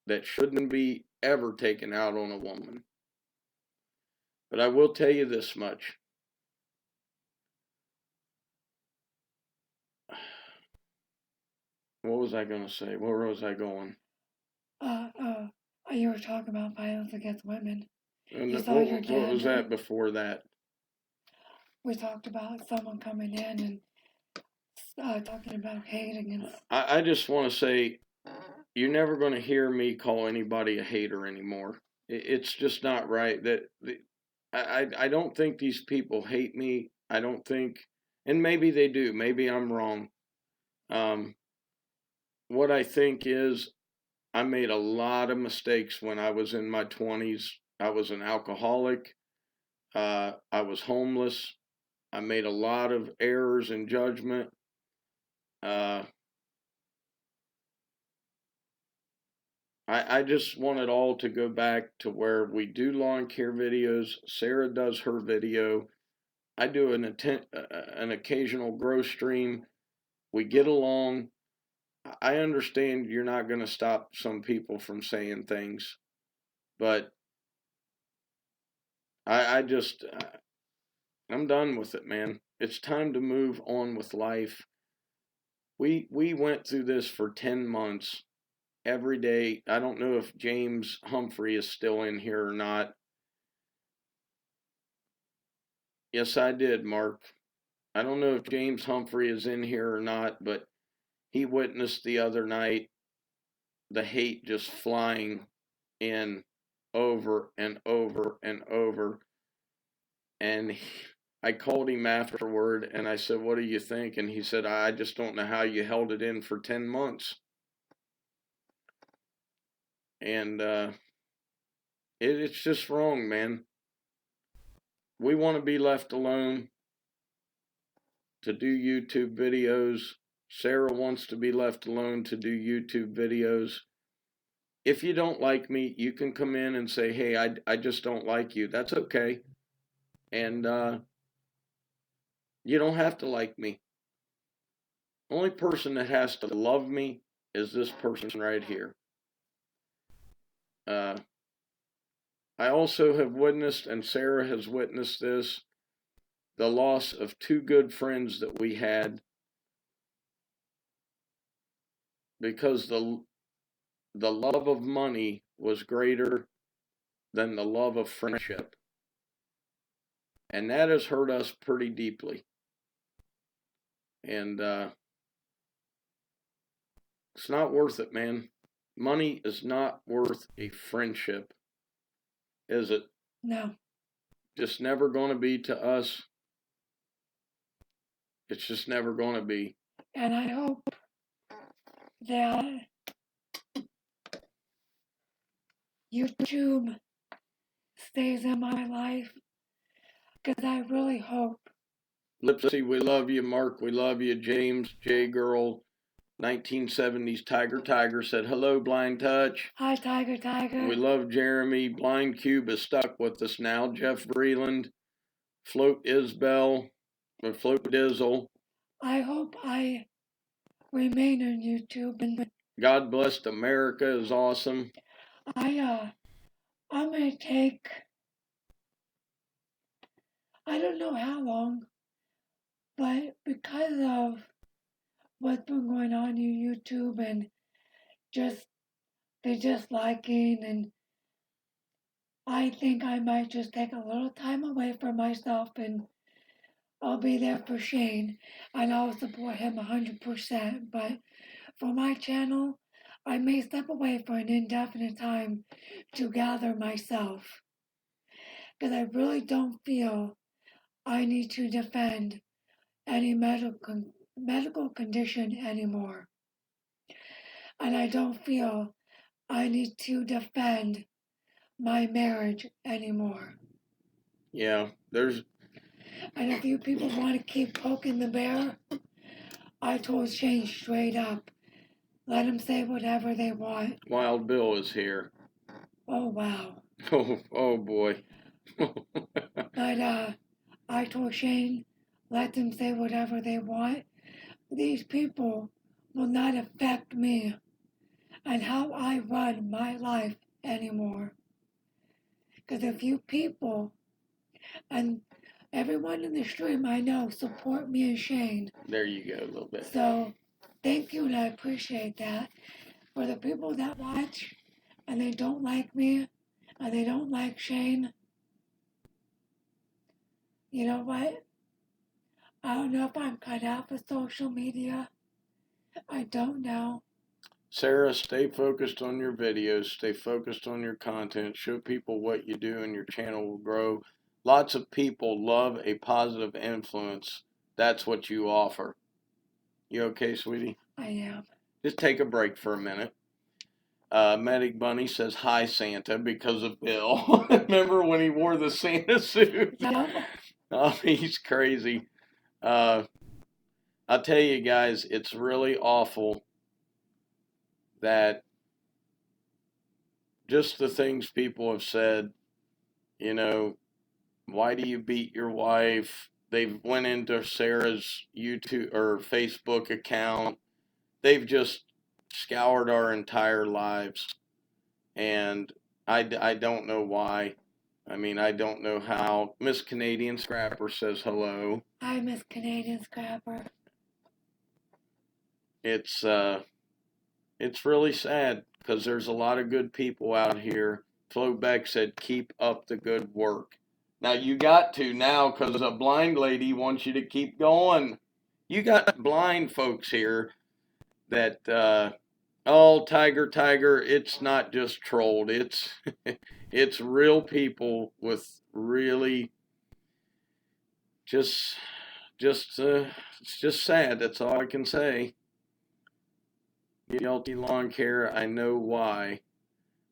that shouldn't be ever taken out on a woman. But I will tell you this much. What was I going to say? Where was I going? You were talking about violence against women. And what was that before that? We talked about someone coming in and talking about hating. And I just want to say, you're never going to hear me call anybody a hater anymore. It's just not right. I don't think these people hate me. I don't think, and maybe they do. Maybe I'm wrong. What I think is, I made a lot of mistakes when I was in my 20s. I was an alcoholic. I was homeless. I made a lot of errors in judgment. I just want it all to go back to where we do lawn care videos. Sarah does her video. I do an occasional grow stream. We get along. I understand you're not going to stop some people from saying things, but I'm done with it, man. It's time to move on with life. We went through this for 10 months every day. I don't know if James Humphrey is still in here or not. Yes, I did, Mark. I don't know if James Humphrey is in here or not, but he witnessed the other night the hate just flying in over and over and over. And I called him afterward and I said, "What do you think?" And he said, "I just don't know how you held it in for 10 months. And it's just wrong, man. We want to be left alone to do YouTube videos. Sarah wants to be left alone to do YouTube videos. If you don't like me, you can come in and say, hey, I just don't like you. That's okay. And you don't have to like me. The only person that has to love me is this person right here. I also have witnessed, and Sarah has witnessed this, the loss of two good friends that we had because the love of money was greater than the love of friendship. And that has hurt us pretty deeply. And it's not worth it, man. Money is not worth a friendship, is it? No. Just never going to be to us. It's just never going to be. And I hope that YouTube stays in my life, because I really hope. Lipsy, we love you. Mark, we love you. James, J Girl, 1970s Tiger said, hello, Blind Touch. Hi, Tiger. We love Jeremy. Blind Cube is stuck with us now. Jeff Vreeland, Float Isbell, or Float Dizzle. I hope I remain on YouTube. And God Bless America is awesome. I'm gonna take, I don't know how long, but because of what's been going on YouTube and just the disliking, and I think I might just take a little time away from myself, and I'll be there for Shane and I'll support him 100%. But for my channel, I may step away for an indefinite time to gather myself, because I really don't feel I need to defend any medical condition anymore. And I don't feel I need to defend my marriage anymore. Yeah, there's... And if you people want to keep poking the bear, I told Shane straight up, let them say whatever they want. Wild Bill is here. Oh, wow. Oh boy. But I told Shane, let them say whatever they want. These people will not affect me and how I run my life anymore. Because if you people, and everyone in the stream I know, support me and Shane. There you go, a little bit. So thank you, and I appreciate that. For the people that watch and they don't like me and they don't like Shane, you know what? I don't know if I'm cut out for social media. I don't know. Sarah, stay focused on your videos. Stay focused on your content. Show people what you do and your channel will grow. Lots of people love a positive influence. That's what you offer. You okay, sweetie? I am. Just take a break for a minute. Medic Bunny says, hi, Santa, because of Bill. Remember when he wore the Santa suit? Yeah. Oh, he's crazy. I'll tell you guys, it's really awful that just the things people have said, you know, why do you beat your wife? They've went into Sarah's YouTube or Facebook account. They've just scoured our entire lives. And I don't know why. I mean, I don't know how. Miss Canadian Scrapper says hello. Hi, Miss Canadian Scrapper. It's really sad because there's a lot of good people out here. Flo Beck said, keep up the good work. Now you got to now because a blind lady wants you to keep going. You got blind folks here that Oh, Tiger, it's not just trolled. It's it's real people with really just just it's just sad. That's all I can say. Guilty lawn care. I know why.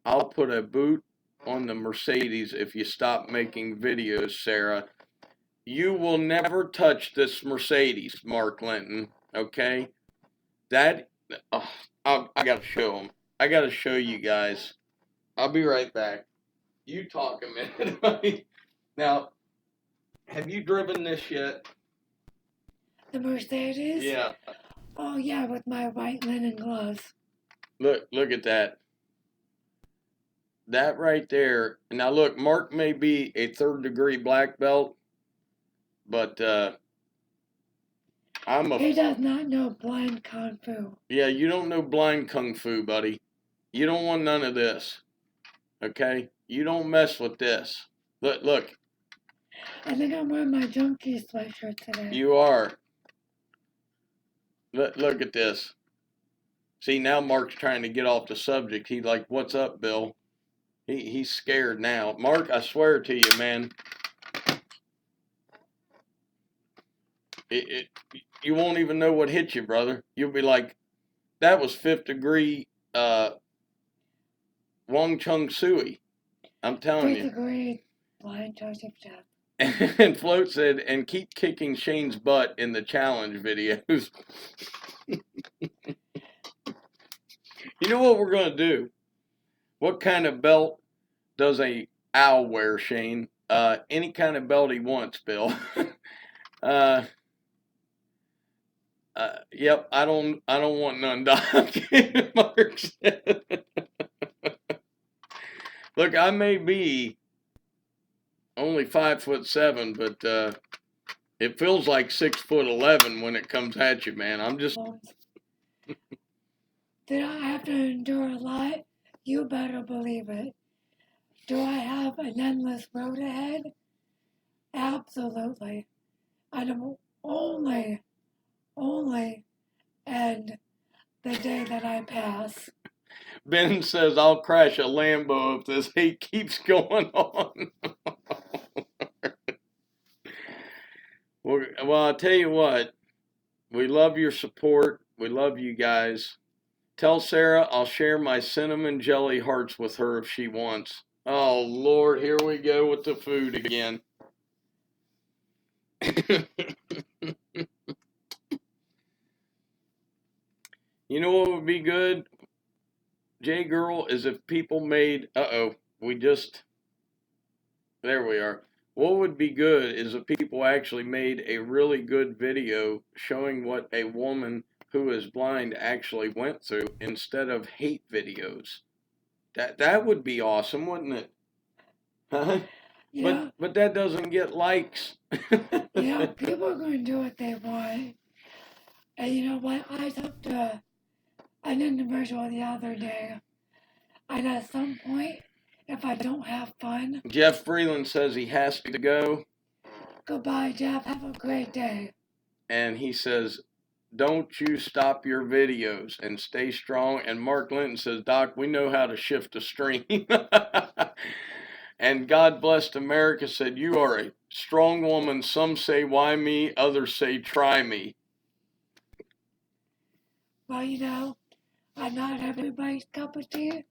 I'll put a boot on the Mercedes if you stop making videos, Sarah. You will never touch this Mercedes, Mark Linton. Okay? That oh, I gotta show them. I gotta show you guys. I'll be right back. You talk a minute. Now, have you driven this yet? The Mercedes? Yeah. Oh, yeah, with my white linen gloves. Look at that. That right there. Now look, Mark may be a 3rd-degree black belt, but He does not know blind kung fu. Yeah, you don't know blind kung fu, buddy. You don't want none of this. Okay? You don't mess with this. Look. I think I'm wearing my junkie sweatshirt today. You are. Look at this. See, now Mark's trying to get off the subject. He's like, "What's up, Bill?" He's scared now. Mark, I swear to you, man. You won't even know what hit you, brother. You'll be like, that was 5th degree Wong Chung Sui. I'm telling you. 5th degree blind Joseph Jeff. And Float said, and keep kicking Shane's butt in the challenge videos. You know what we're going to do? What kind of belt does a owl wear, Shane? Any kind of belt he wants, Bill. Yep, I don't want none, Doc. Mark said. Look, I may be only 5'7", but it feels like 6'11" when it comes at you, man. I'm just. Did I have to endure a lot? You better believe it. Do I have an endless road ahead? Absolutely. And I'm only end the day that I pass. Ben says I'll crash a Lambo if this hate keeps going on. Well, I'll tell you what. We love your support. We love you guys. Tell Sarah I'll share my cinnamon jelly hearts with her if she wants. Oh, Lord, here we go with the food again. You know what would be good, J-Girl, is if people made... there we are. What would be good is if people actually made a really good video showing what a woman who is blind actually went through instead of hate videos. That would be awesome, wouldn't it? Huh? Yeah. But that doesn't get likes. Yeah, people are going to do what they want. And you know what? I talked to an individual the other day, and at some point, if I don't have fun... Jeff Freeland says he has to go. Goodbye, Jeff. Have a great day. And he says, don't you stop your videos and stay strong. And Mark Linton says, Doc, we know how to shift the stream. And God Blessed America said, you are a strong woman. Some say, why me? Others say, try me. Well, you know, I'm not everybody's cup of tea.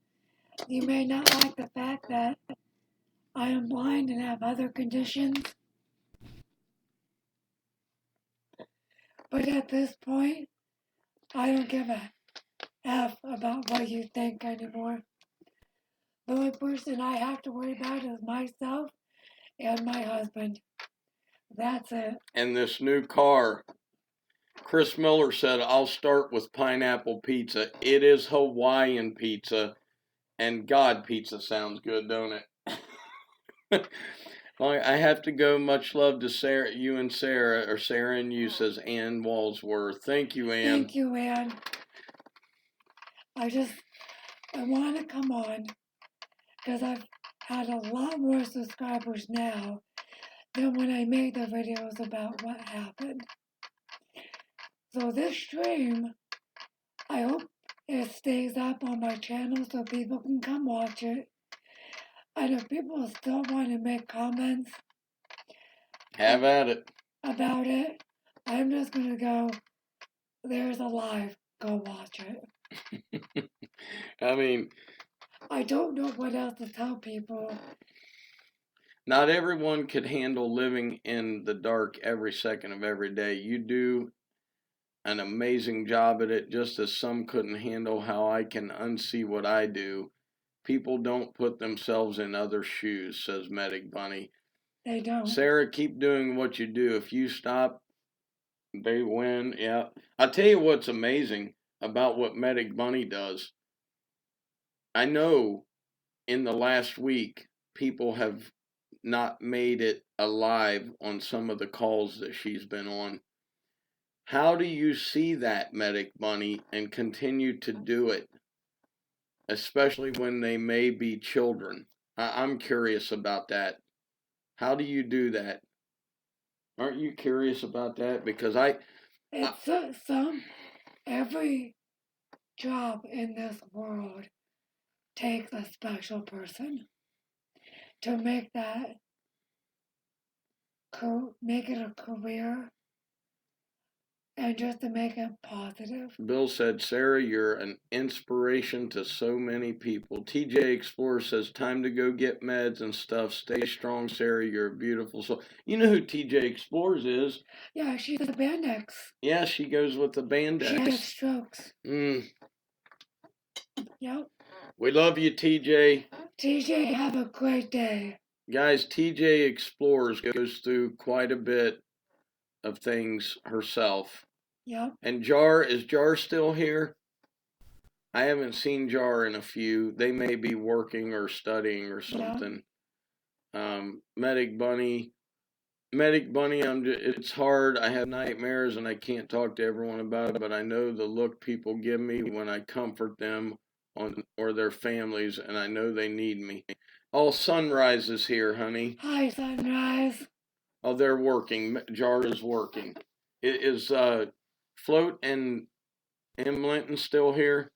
You may not like the fact that I am blind and have other conditions. But at this point, I don't give a F about what you think anymore. The only person I have to worry about is myself and my husband. That's it. And this new car. Chris Miller said, I'll start with pineapple pizza. It is Hawaiian pizza. And God, pizza sounds good, don't it? I have to go. Much love to Sarah, you and Sarah, or Sarah and you, says Ann Walsworth. Thank you, Ann. Thank you, Ann. I want to come on because I've had a lot more subscribers now than when I made the videos about what happened. So this stream, I hope it stays up on my channel so people can come watch it. And if people still want to make comments Have at it. about it, I'm just going to go, there's a live, go watch it. I mean, I don't know what else to tell people. not everyone could handle living in the dark every second of every day. You do an amazing job at it, just as some couldn't handle how I can unsee what I do. People don't put themselves in other shoes, says Medic Bunny. They don't. Sarah, keep doing what you do. If you stop, they win. Yeah. I'll tell you what's amazing about what Medic Bunny does. I know in the last week, people have not made it alive on some of the calls that she's been on. How do you see that, Medic Bunny, and continue to do it, especially when they may be children? I'm curious about that. How do you do that? Aren't you curious about that? Because every job in this world takes a special person to make it a career and just to make it positive. Bill said, Sarah, you're an inspiration to so many people. TJ Explorer says, time to go get meds and stuff. Stay strong, Sarah. You're a beautiful soul. You know who TJ Explorers is? Yeah, she's the Bandex. Yeah, she goes with the Bandex. She has strokes. Yep. We love you, TJ. TJ, have a great day. Guys, TJ Explorers goes through quite a bit of things herself. Yep. And is Jar still here? I haven't seen Jar in a few. They may be working or studying or something. Yeah. Medic Bunny, it's hard. I have nightmares and I can't talk to everyone about it, but I know the look people give me when I comfort them or their families, and I know they need me. Oh, Sunrise is here, honey. Hi, Sunrise. Oh, they're working. Jar is working. Is Float and M. Linton still here?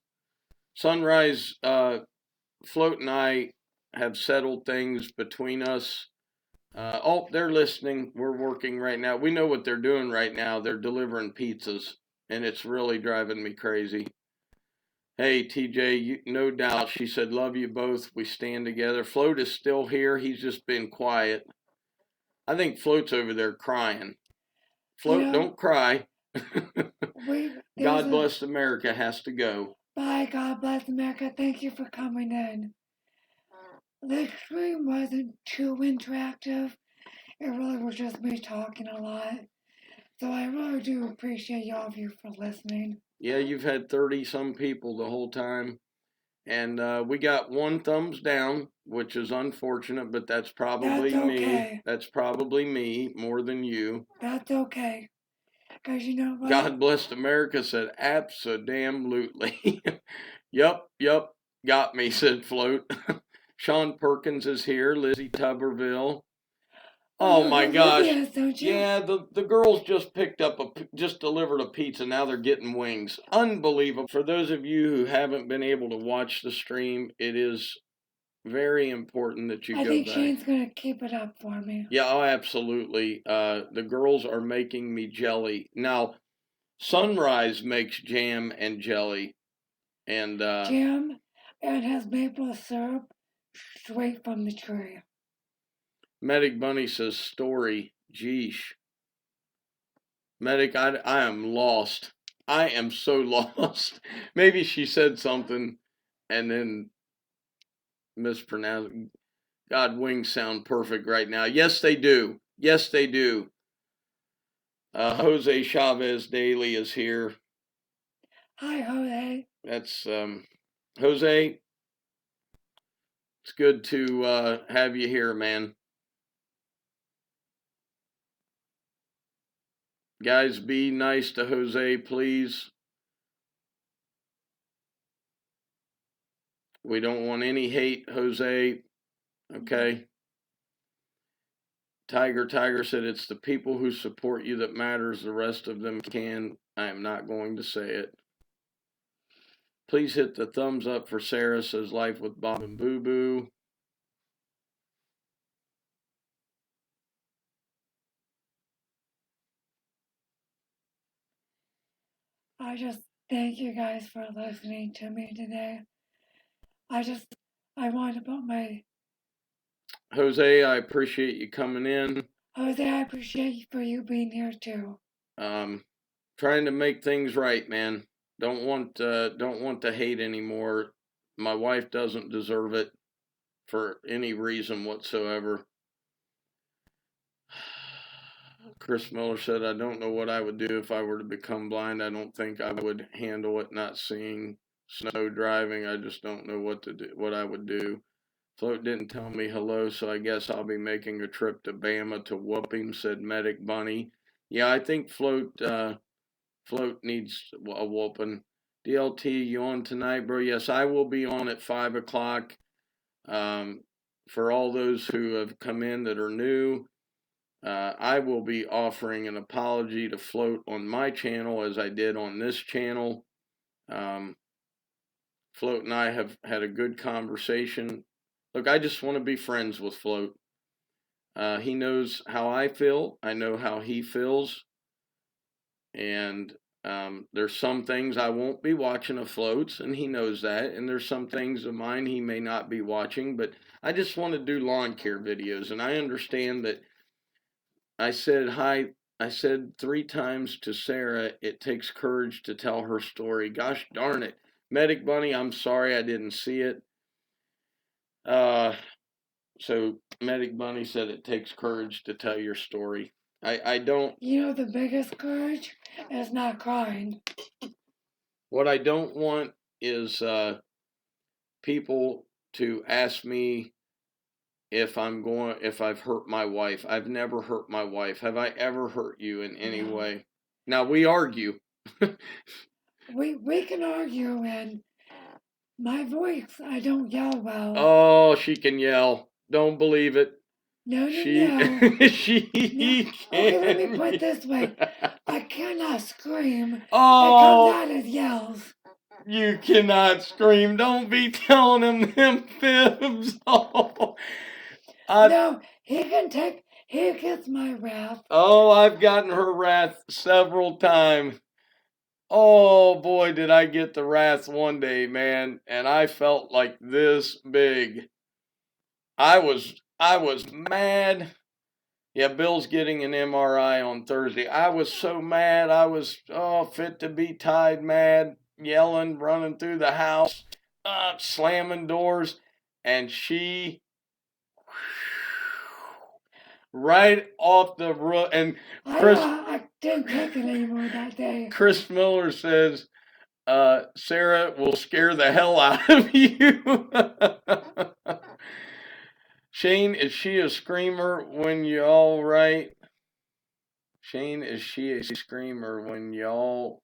Sunrise, Float and I have settled things between us. They're listening. We're working right now. We know what they're doing right now. They're delivering pizzas, and it's really driving me crazy. Hey, TJ, no doubt. She said, love you both. We stand together. Float is still here. He's just been quiet. I think Float's over there crying. Float, don't cry. God Bless America has to go. Bye, God Bless America. Thank you for coming in. The stream wasn't too interactive. It really was just me talking a lot. So I really do appreciate y'all of you for listening. Yeah, you've had 30-some people the whole time. And we got 1 thumbs down, which is unfortunate, but that's probably me. That's probably me more than you. That's okay. Because you know what? God Bless America said, abso-damn-lutely. Yup, got me, said Float. Sean Perkins is here, Lizzie Tuberville. Oh my gosh. Yeah, the girls just delivered a pizza. Now they're getting wings. Unbelievable. For those of you who haven't been able to watch the stream, it is very important that you go back. I think Shane's going to keep it up for me. Yeah, oh, absolutely. The girls are making me jelly. Now, Sunrise makes jam and jelly. And jam and has maple syrup straight from the tree. Medic Bunny says story. Geesh. Medic, I am lost. I am so lost. Maybe she said something and then mispronounced. God, wings sound perfect right now. Yes, they do. Yes, they do. Jose Chavez Daly is here. Hi, Jose. That's Jose. It's good to have you here, man. Guys, be nice to Jose, please. We don't want any hate, Jose. Okay. Tiger said, it's the people who support you that matters. The rest of them can. I am not going to say it. Please hit the thumbs up for Sarah, says Life with Bob and Boo Boo. I just thank you guys for listening to me today. I want to put my Jose, I appreciate you coming in. Jose, I appreciate for you being here too. Trying to make things right, man. Don't want to hate anymore. My wife doesn't deserve it for any reason whatsoever. Chris Miller said, I don't know what I would do if I were to become blind. I don't think I would handle it not seeing, snow driving. I just don't know what I would do. Float didn't tell me hello, so I guess I'll be making a trip to Bama to whoop him, said Medic Bunny. Yeah, I think Float needs a whooping. DLT, you on tonight, bro? Yes, I will be on at 5 o'clock. For all those who have come in that are new, I will be offering an apology to Float on my channel as I did on this channel. Float and I have had a good conversation. Look, I just want to be friends with Float. He knows how I feel. I know how he feels. And there's some things I won't be watching of Float's, and he knows that. And there's some things of mine he may not be watching. But I just want to do lawn care videos. And I understand that I said 3 times to Sarah, it takes courage to tell her story. Gosh darn it. Medic Bunny, I'm sorry I didn't see it. So Medic Bunny said it takes courage to tell your story. I don't. You know, the biggest courage is not crying. What I don't want is people to ask me if I've hurt my wife. I've never hurt my wife. Have I ever hurt you in any way? Now we argue. we can argue, and my voice, I don't yell well. Oh, she can yell. Don't believe it. No. She Okay, let me put it this way. I cannot scream. Oh, it comes out as yells. You cannot scream. Don't be telling him them fibs. Oh, No, he gets my wrath. Oh, I've gotten her wrath several times. Oh boy, did I get the wrath one day, man, and I felt like this big. I was mad. Yeah, Bill's getting an MRI on Thursday. I was so mad. I was fit to be tied mad, yelling, running through the house, slamming doors, and she right off the roof. And Chris, I didn't take it anymore that day. Chris Miller says, Sarah will scare the hell out of you. Shane, is she a screamer when y'all right? Shane, is she a screamer when y'all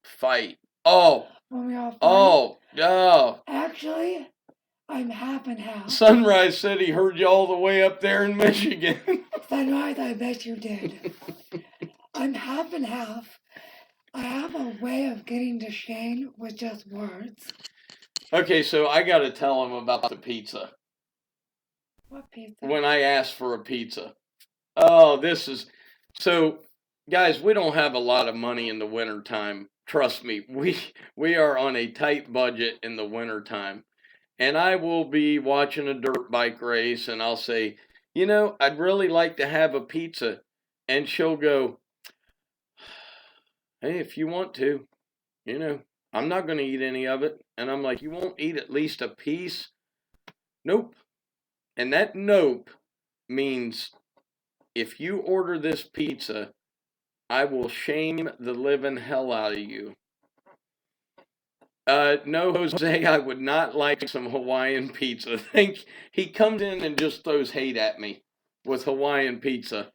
fight? Oh. When we all fight? Oh. Actually, I'm half and half. Sunrise said he heard you all the way up there in Michigan. Sunrise, I bet you did. I'm half and half. I have a way of getting to Shane with just words. Okay, so I got to tell him about the pizza. What pizza? When I asked for a pizza. Oh, this is... So, guys, we don't have a lot of money in the wintertime. Trust me, we are on a tight budget in the wintertime. And I will be watching a dirt bike race, and I'll say, I'd really like to have a pizza. And she'll go, hey, if you want to, I'm not going to eat any of it. And I'm like, you won't eat at least a piece? Nope. And that nope means if you order this pizza, I will shame the living hell out of you. No, Jose, I would not like some Hawaiian pizza. He comes in and just throws hate at me with Hawaiian pizza.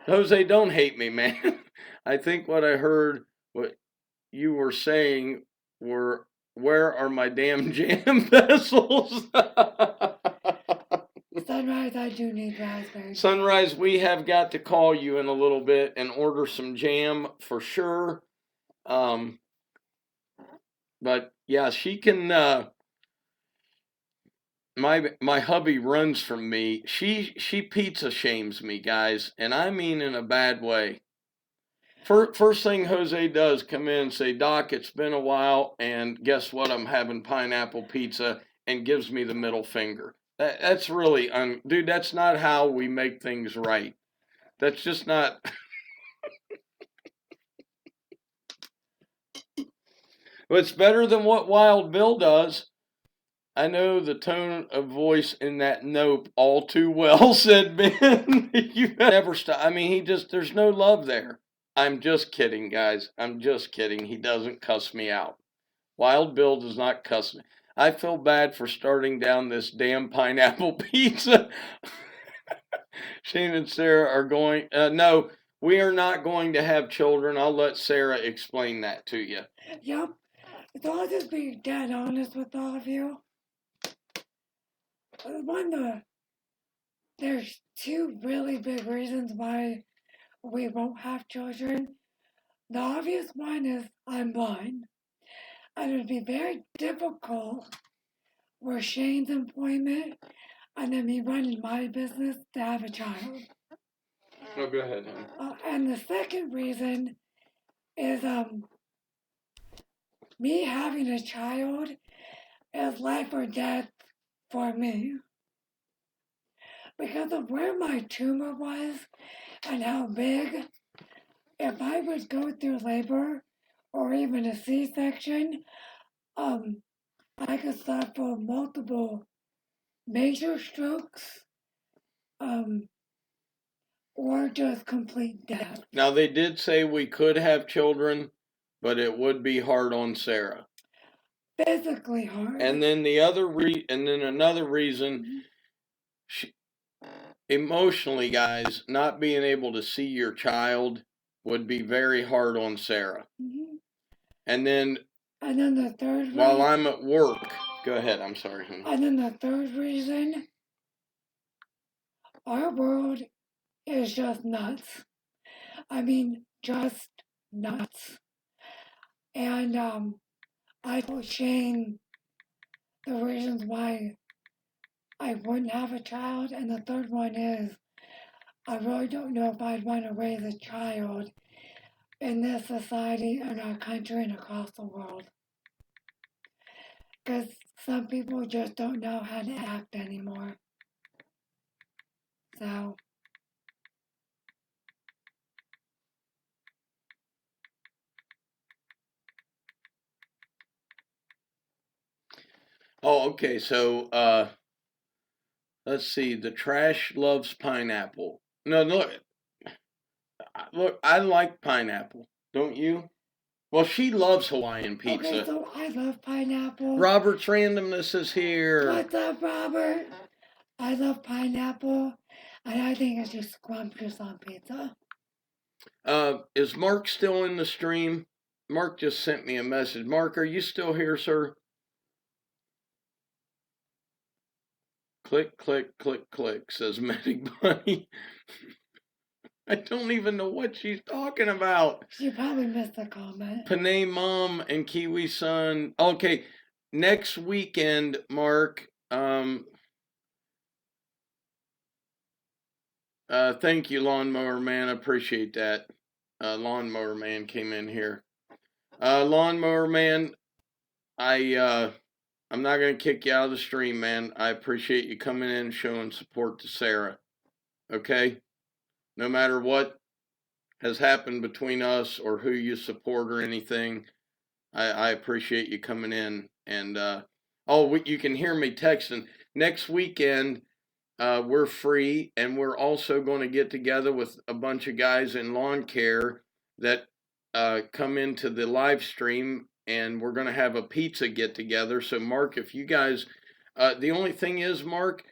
Jose, don't hate me, man. I think what I heard, what you were saying were, where are my damn jam vessels? Sunrise, I do need raspberries. Sunrise, we have got to call you in a little bit and order some jam for sure. But yeah, she can. My hubby runs from me. She pizza shames me, guys, and I mean in a bad way. First thing Jose does come in and say, Doc, it's been a while, and guess what? I'm having pineapple pizza, and gives me the middle finger. That's really dude. That's not how we make things right. That's just not. But it's better than what Wild Bill does. I know the tone of voice in that nope all too well, said Ben. You never stop. I mean, there's no love there. I'm just kidding, guys. I'm just kidding. He doesn't cuss me out. Wild Bill does not cuss me. I feel bad for starting down this damn pineapple pizza. Shane and Sarah are going, no, we are not going to have children. I'll let Sarah explain that to you. Yep. So I'll just be dead honest with all of you. There's two really big reasons why we won't have children. The obvious one is I'm blind. And it would be very difficult for Shane's employment and then me running my business to have a child. No, go ahead, honey. And the second reason is me having a child is life or death for me. Because of where my tumor was and how big, if I would go through labor or even a C-section, I could suffer multiple major strokes, or just complete death. Now, they did say we could have children, but it would be hard on Sarah. Physically hard. And then another reason, emotionally, guys, not being able to see your child would be very hard on Sarah. Mm-hmm. And then the third reason, while I'm at work, go ahead, I'm sorry, honey. And then the third reason, our world is just nuts. I mean, just nuts. And I told Shane the reasons why I wouldn't have a child, and the third one is I really don't know if I'd want to raise a child in this society, in our country, and across the world. Because some people just don't know how to act anymore. So. Oh, okay, so, let's see, the trash loves pineapple. No, look, I like pineapple, don't you? Well, she loves Hawaiian pizza. Okay, so I love pineapple. Robert's Randomness is here. What's up, Robert? I love pineapple, and I think it's just scrumptious on pizza. Is Mark still in the stream? Mark just sent me a message. Mark, are you still here, sir? Click, click, click, click, says Medic Bunny. I don't even know what she's talking about. She probably missed the comment. Panay Mom and Kiwi Son. Okay, next weekend, Mark. Thank you, Lawnmower Man. I appreciate that. Lawnmower Man came in here. Lawnmower Man, I'm not gonna kick you out of the stream, man. I appreciate you coming in and showing support to Sarah. Okay? No matter what has happened between us or who you support or anything, I appreciate you coming in. And you can hear me texting. Next weekend, we're free, and we're also going to get together with a bunch of guys in lawn care that come into the live stream, and we're going to have a pizza get together. So, Mark, if you guys, the only thing is, Mark,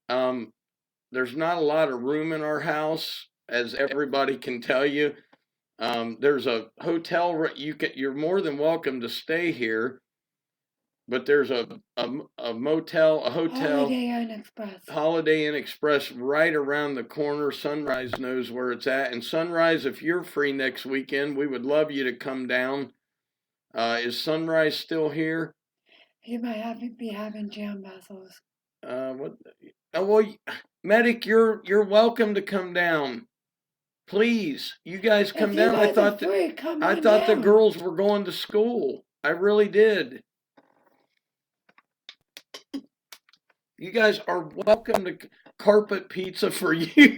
there's not a lot of room in our house, as everybody can tell you. There's a hotel. You're more than welcome to stay here, but there's a motel, a hotel, Holiday Inn Express right around the corner. Sunrise knows where it's at. And Sunrise, if you're free next weekend, we would love you to come down. Is Sunrise still here? He might be having jam vessels. What? Oh, well, Medic, you're welcome to come down. Please, you guys come If down. you guys are free, come I on thought the down. girls were going to school. I really did. You guys are welcome to carpet pizza for you.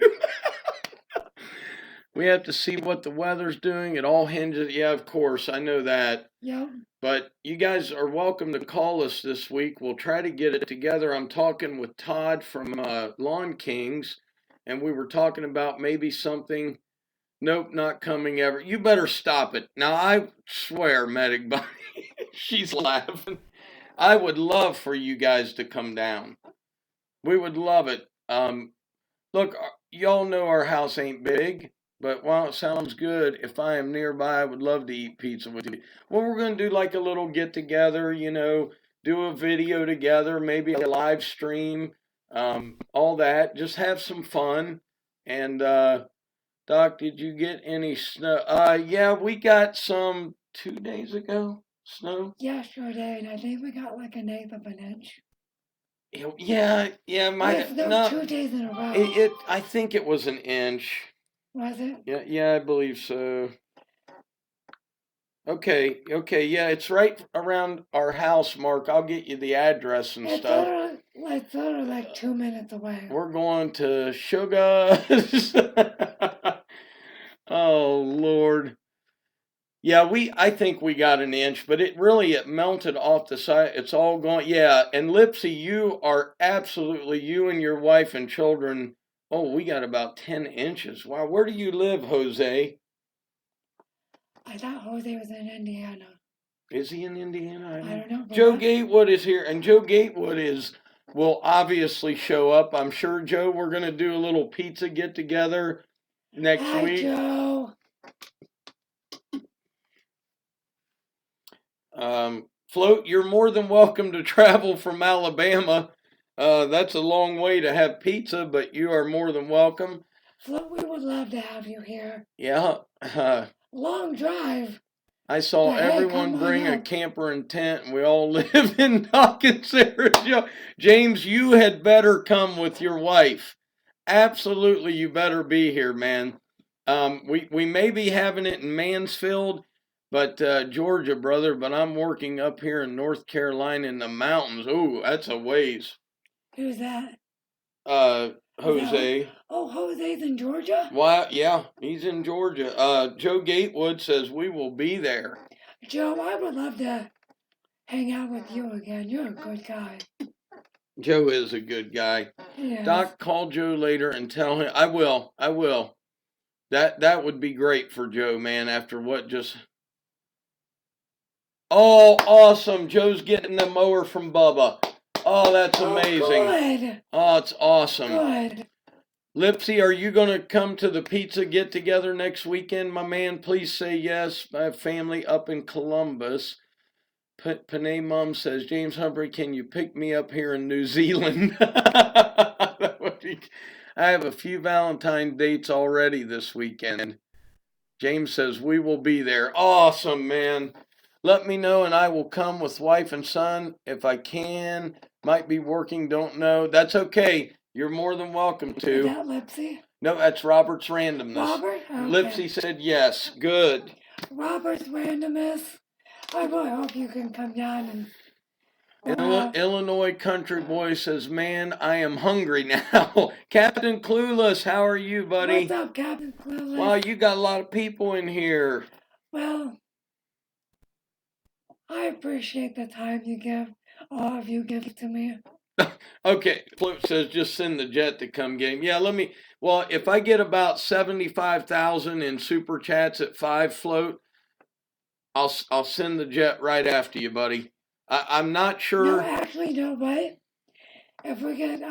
We have to see what the weather's doing. It all hinges. Yeah, of course, I know that. Yep. But you guys are welcome to call us this week. We'll try to get it together. I'm talking with Todd from Lawn Kings, and we were talking about maybe something. Nope, not coming ever. You better stop it. Now, I swear, Medic Bunny, she's laughing. I would love for you guys to come down. We would love it. Look, y'all know our house ain't big, but while it sounds good, if I am nearby, I would love to eat pizza with you. Well, we're going to do like a little get together, do a video together, maybe a live stream, all that. Just have some fun. And, Doc, did you get any snow? Yeah, we got some 2 days ago, snow. Yeah, sure did. And I think we got like 1/8 of an inch. Yeah, It's no 2 days in a row. I think it was an inch. Was it? Yeah, I believe so. Okay, yeah, it's right around our house, Mark. I'll get you the address and stuff. It's sort of like 2 minutes away. We're going to Sugar's. Oh Lord. Yeah, I think we got an inch, but it melted off the side. It's all gone. Yeah, and Lipsy, you and your wife and children. Oh, we got about 10 inches. Wow, where do you live, Jose? I thought Jose was in Indiana. Is he in Indiana? I don't know. Joe Gatewood is here, and Joe Gatewood will obviously show up. I'm sure, Joe, we're going to do a little pizza get together next week. Hi, Joe. Float, you're more than welcome to travel from Alabama. That's a long way to have pizza, but you are more than welcome. Float, we would love to have you here. Yeah. Long drive. I saw everyone bring a camper and tent, and we all live in Dawkins, Arizona. James, you had better come with your wife. Absolutely, you better be here, man. We may be having it in Mansfield, but Georgia, brother. But I'm working up here in North Carolina in the mountains. Ooh, that's a ways. Who's that? Jose. Oh, Jose's in Georgia? Why? Yeah, he's in Georgia. Joe Gatewood says we will be there. Joe, I would love to hang out with you again. You're a good guy. Joe is a good guy. Yes. Doc, call Joe later and tell him. I will. That would be great for Joe, man, after what just... Oh, awesome. Joe's getting the mower from Bubba. Oh, that's amazing. Good. Oh, it's awesome. Good. Lipsy, are you going to come to the pizza get together next weekend, my man? Please say yes. I have family up in Columbus. Panay Mom says, James Humphrey, can you pick me up here in New Zealand? I have a few Valentine dates already this weekend. James says, we will be there. Awesome, man. Let me know and I will come with wife and son if I can. Might be working, don't know. That's okay. You're more than welcome to. Is that Lipsy? No, that's Robert's randomness. Robert? Okay. Lipsy said yes. Good. Robert's randomness. I really hope you can come down and... Illinois Country Boy says, man, I am hungry now. Captain Clueless, how are you, buddy? What's up, Captain Clueless? Wow, you got a lot of people in here. Well, I appreciate the time all of you give to me. Okay, Float says just send the jet to come get him. Yeah, if I get about 75,000 in super chats at 5 Float, I'll send the jet right after you, buddy. I'm not sure. No, actually, you know what? If we get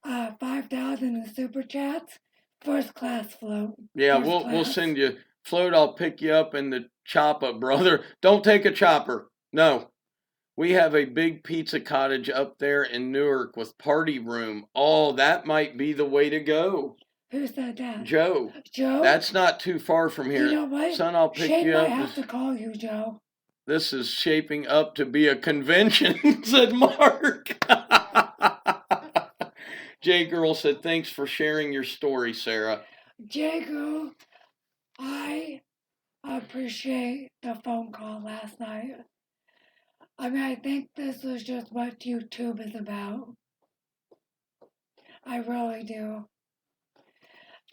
5,000 in super chats, first class Float. Yeah, we'll send you Float. I'll pick you up in the chopper, brother. Don't take a chopper. No. We have a big pizza cottage up there in Newark with party room. Oh, that might be the way to go. Who said that? Joe. Joe? That's not too far from here. You know what? Son, I'll pick Shane you might up. have to call you, Joe. This is shaping up to be a convention, said Mark. J-Girl said, thanks for sharing your story, Sarah. J-Girl, I appreciate the phone call last night. I mean, I think this is just what YouTube is about. I really do.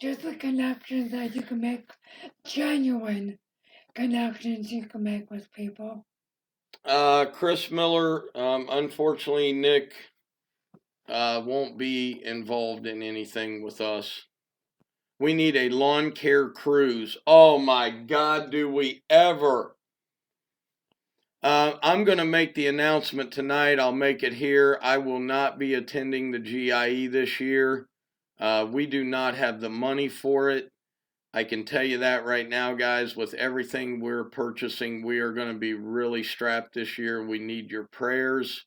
Just the connections that you can make, genuine connections you can make with people. Chris Miller, unfortunately, Nick won't be involved in anything with us. We need a lawn care cruise. Oh my God, do we ever? I'm going to make the announcement tonight. I'll make it here. I will not be attending the GIE this year. We do not have the money for it. I can tell you that right now, guys. With everything we're purchasing, we are going to be really strapped this year. We need your prayers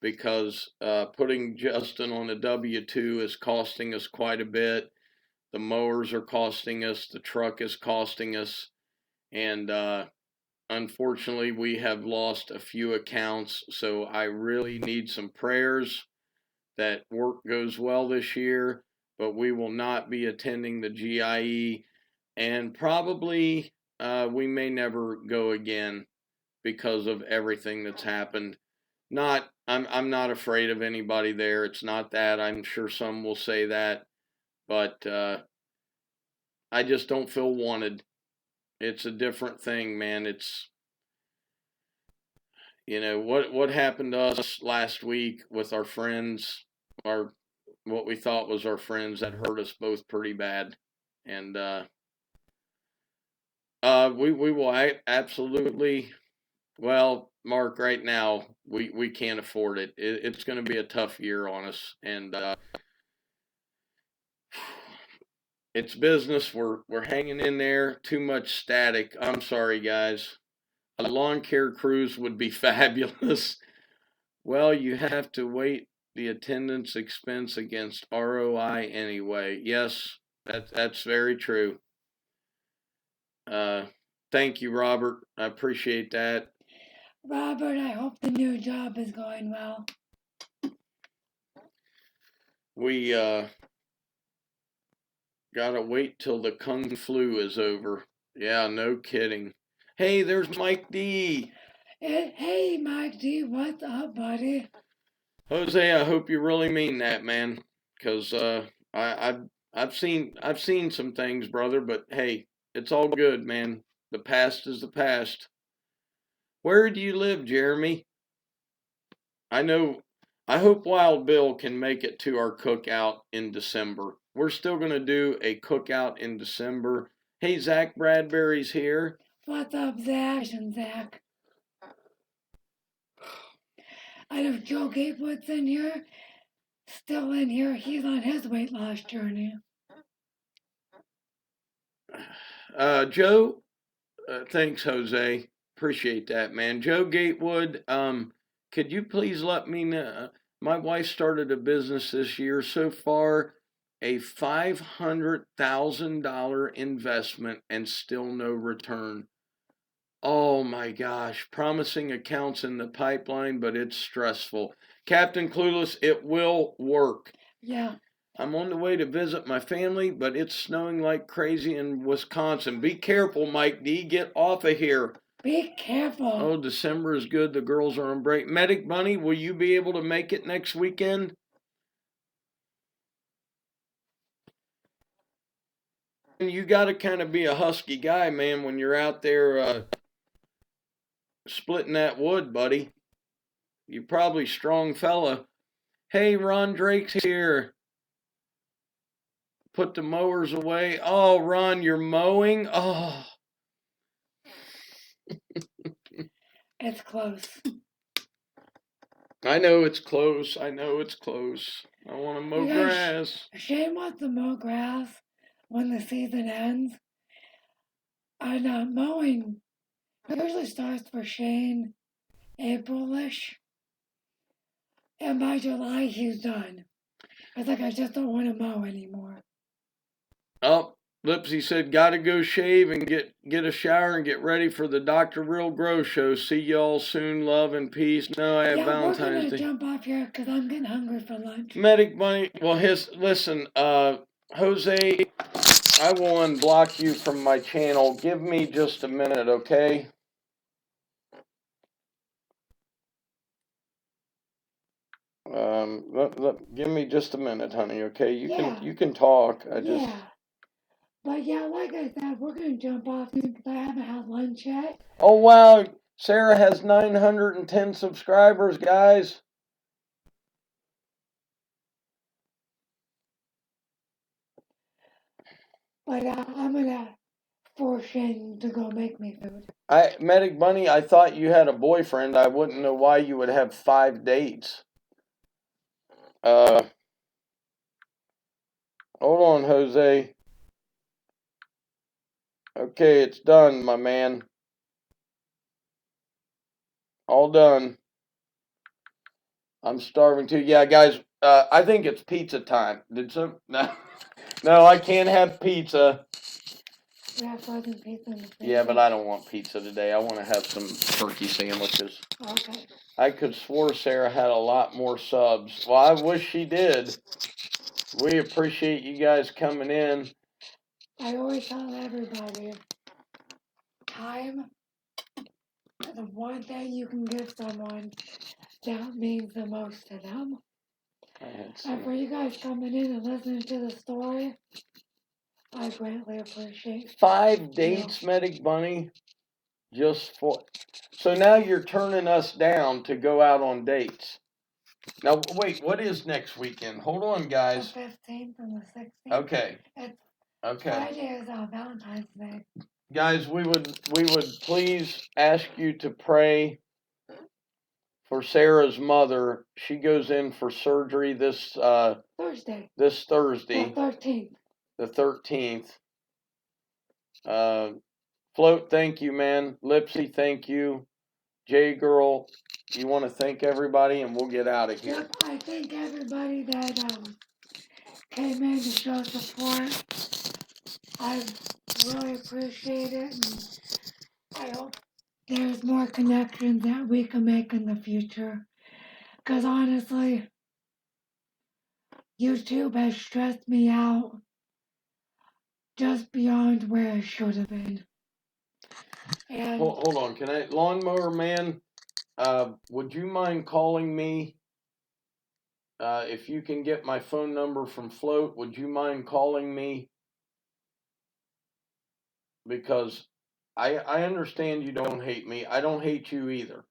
because putting Justin on a W-2 is costing us quite a bit. The mowers are costing us. The truck is costing us. And unfortunately, we have lost a few accounts. So I really need some prayers that work goes well this year. But we will not be attending the GIE. And probably we may never go again because of everything that's happened. I'm not afraid of anybody there. It's not that. I'm sure some will say that, but I just don't feel wanted. It's a different thing, man. It's what happened to us last week with our friends, what we thought was our friends that hurt us both pretty bad, and we will absolutely. Well, Mark, right now we can't afford it. It's going to be a tough year on us, and it's business. We're hanging in there. Too much static. I'm sorry, guys. A lawn care cruise would be fabulous. Well, you have to weight the attendance expense against ROI anyway. Yes, that's very true. Thank you, Robert. I appreciate that. Robert, I hope the new job is going well. We gotta wait till the Kung Flu is over. Yeah, no kidding. Hey, there's Mike D. Hey, Mike D, what's up, buddy? Jose, I hope you really mean that, man. Cause I've seen some things, brother. But hey, it's all good, man. The past is the past. Where do you live, Jeremy? I hope Wild Bill can make it to our cookout in December. We're still going to do a cookout in December. Hey, Zach Bradbury's here. What's up, Zach? And Zach. And if Joe Gatewood's in here, still in here, he's on his weight loss journey. Joe, thanks, Jose. Appreciate that, man. Joe Gatewood, could you please let me know? My wife started a business this year. So far, a $500,000 investment and still no return. Oh my gosh, promising accounts in the pipeline, but it's stressful. Captain Clueless, it will work. Yeah. I'm on the way to visit my family, but it's snowing like crazy in Wisconsin. Be careful, Mike D. Get off of here. Be careful. Oh, December is good. The girls are on break. Medic Bunny, will you be able to make it next weekend? You got to kind of be a husky guy, man, when you're out there splitting that wood, buddy. You're probably a strong fella. Hey, Ron Drake's here. Put the mowers away. Oh, Ron, you're mowing? Oh. It's close. I know it's close. I want to mow grass. Shane wants to mow grass when the season ends. And mowing usually starts for Shane April-ish. And by July, he's done. It's like, I just don't want to mow anymore. Oh, Lipsy said, gotta go shave and get a shower and get ready for the Dr. Real Grow show. See y'all soon. Love and peace. No, I have Valentine's Day. We're gonna jump off here because I'm getting hungry for lunch. Medic Bunny, well, listen, Jose, I will unblock you from my channel. Give me just a minute, okay? Give me just a minute, honey, okay? You can talk. But yeah, like I said, we're gonna jump off because I haven't had lunch yet. Oh wow, Sarah has 910 subscribers, guys. But I'm gonna force Shane to go make me food. Medic Bunny, I thought you had a boyfriend. I wouldn't know why you would have 5 dates. Hold on, Jose. Okay, it's done, my man. All done. I'm starving too. Yeah, guys, I think it's pizza time. No, I can't have pizza. We have frozen pizza in the freezer. Yeah, but I don't want pizza today. I want to have some turkey sandwiches. Okay. I could swear Sarah had a lot more subs. Well, I wish she did. We appreciate you guys coming in. I always tell everybody, time is the one thing you can give someone that means the most to them. And for you guys coming in and listening to the story, I greatly appreciate 5 dates, Medic Bunny, just for. So now you're turning us down to go out on dates. Now, wait, what is next weekend? Hold on, guys. The 15th and the 16th. Okay. Okay. Friday is Valentine's Day. Guys, we would please ask you to pray for Sarah's mother. She goes in for surgery this Thursday. This Thursday. The 13th. The 13th. Float, thank you, man. Lipsy, thank you. J Girl, you want to thank everybody, and we'll get out of here. Yep, I thank everybody that came in to show support. I really appreciate it, and I hope there's more connections that we can make in the future. Because honestly, YouTube has stressed me out just beyond where it should have been. And hold on, can I, Lawnmower Man? Would you mind calling me? If you can get my phone number from Float, would you mind calling me? Because I understand you don't hate me. I don't hate you either.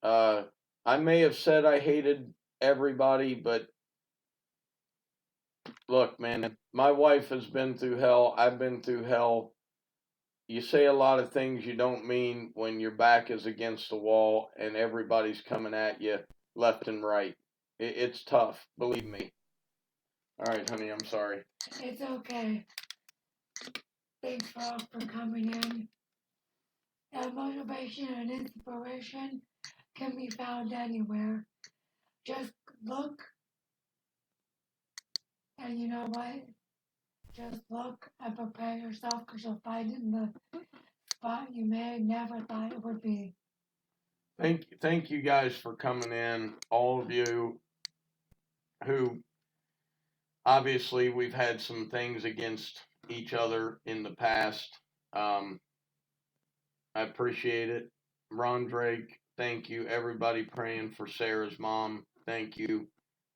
I may have said I hated everybody, but look, man, my wife has been through hell. I've been through hell. You say a lot of things you don't mean when your back is against the wall and everybody's coming at you left and right. It's tough, believe me. All right, honey, I'm sorry. It's okay. Thanks for coming in. Motivation and inspiration can be found anywhere. Just look, and you know what? Just look and prepare yourself because you'll find it in the spot you may have never thought it would be. Thank you guys for coming in. All of you who obviously we've had some things against each other in the past. I appreciate it. Ron Drake, thank you. Everybody praying for Sarah's mom, thank you.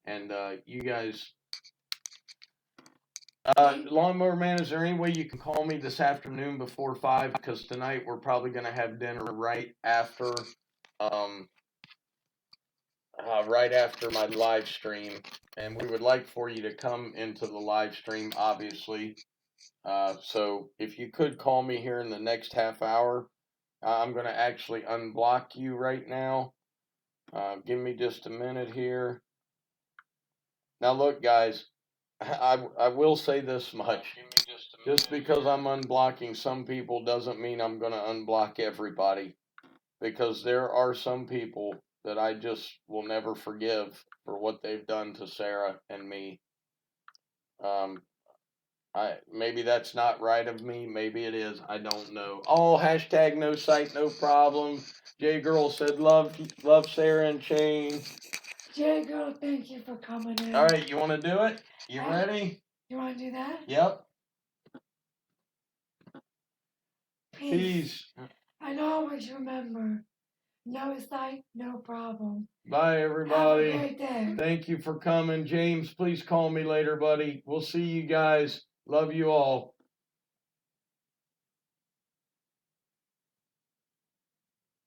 And you guys, Lawnmower Man, is there any way you can call me this afternoon before 5? Because tonight we're probably going to have dinner right after my live stream. And we would like for you to come into the live stream, obviously. So if you could call me here in the next half hour, I'm going to actually unblock you right now. Give me just a minute here. Now look, guys, I will say this much. Just because I'm unblocking some people doesn't mean I'm going to unblock everybody. Because there are some people that I just will never forgive for what they've done to Sarah and me. Maybe that's not right of me. Maybe it is. I don't know. Oh, hashtag no site, no problem. J Girl said love Sarah and Shane. J Girl, thank you for coming in. All right, you want to do it? You ready? You want to do that? Yep. Peace. And always remember, no site, no problem. Bye, everybody. Have a great day. Thank you for coming. James, please call me later, buddy. We'll see you guys. Love you all.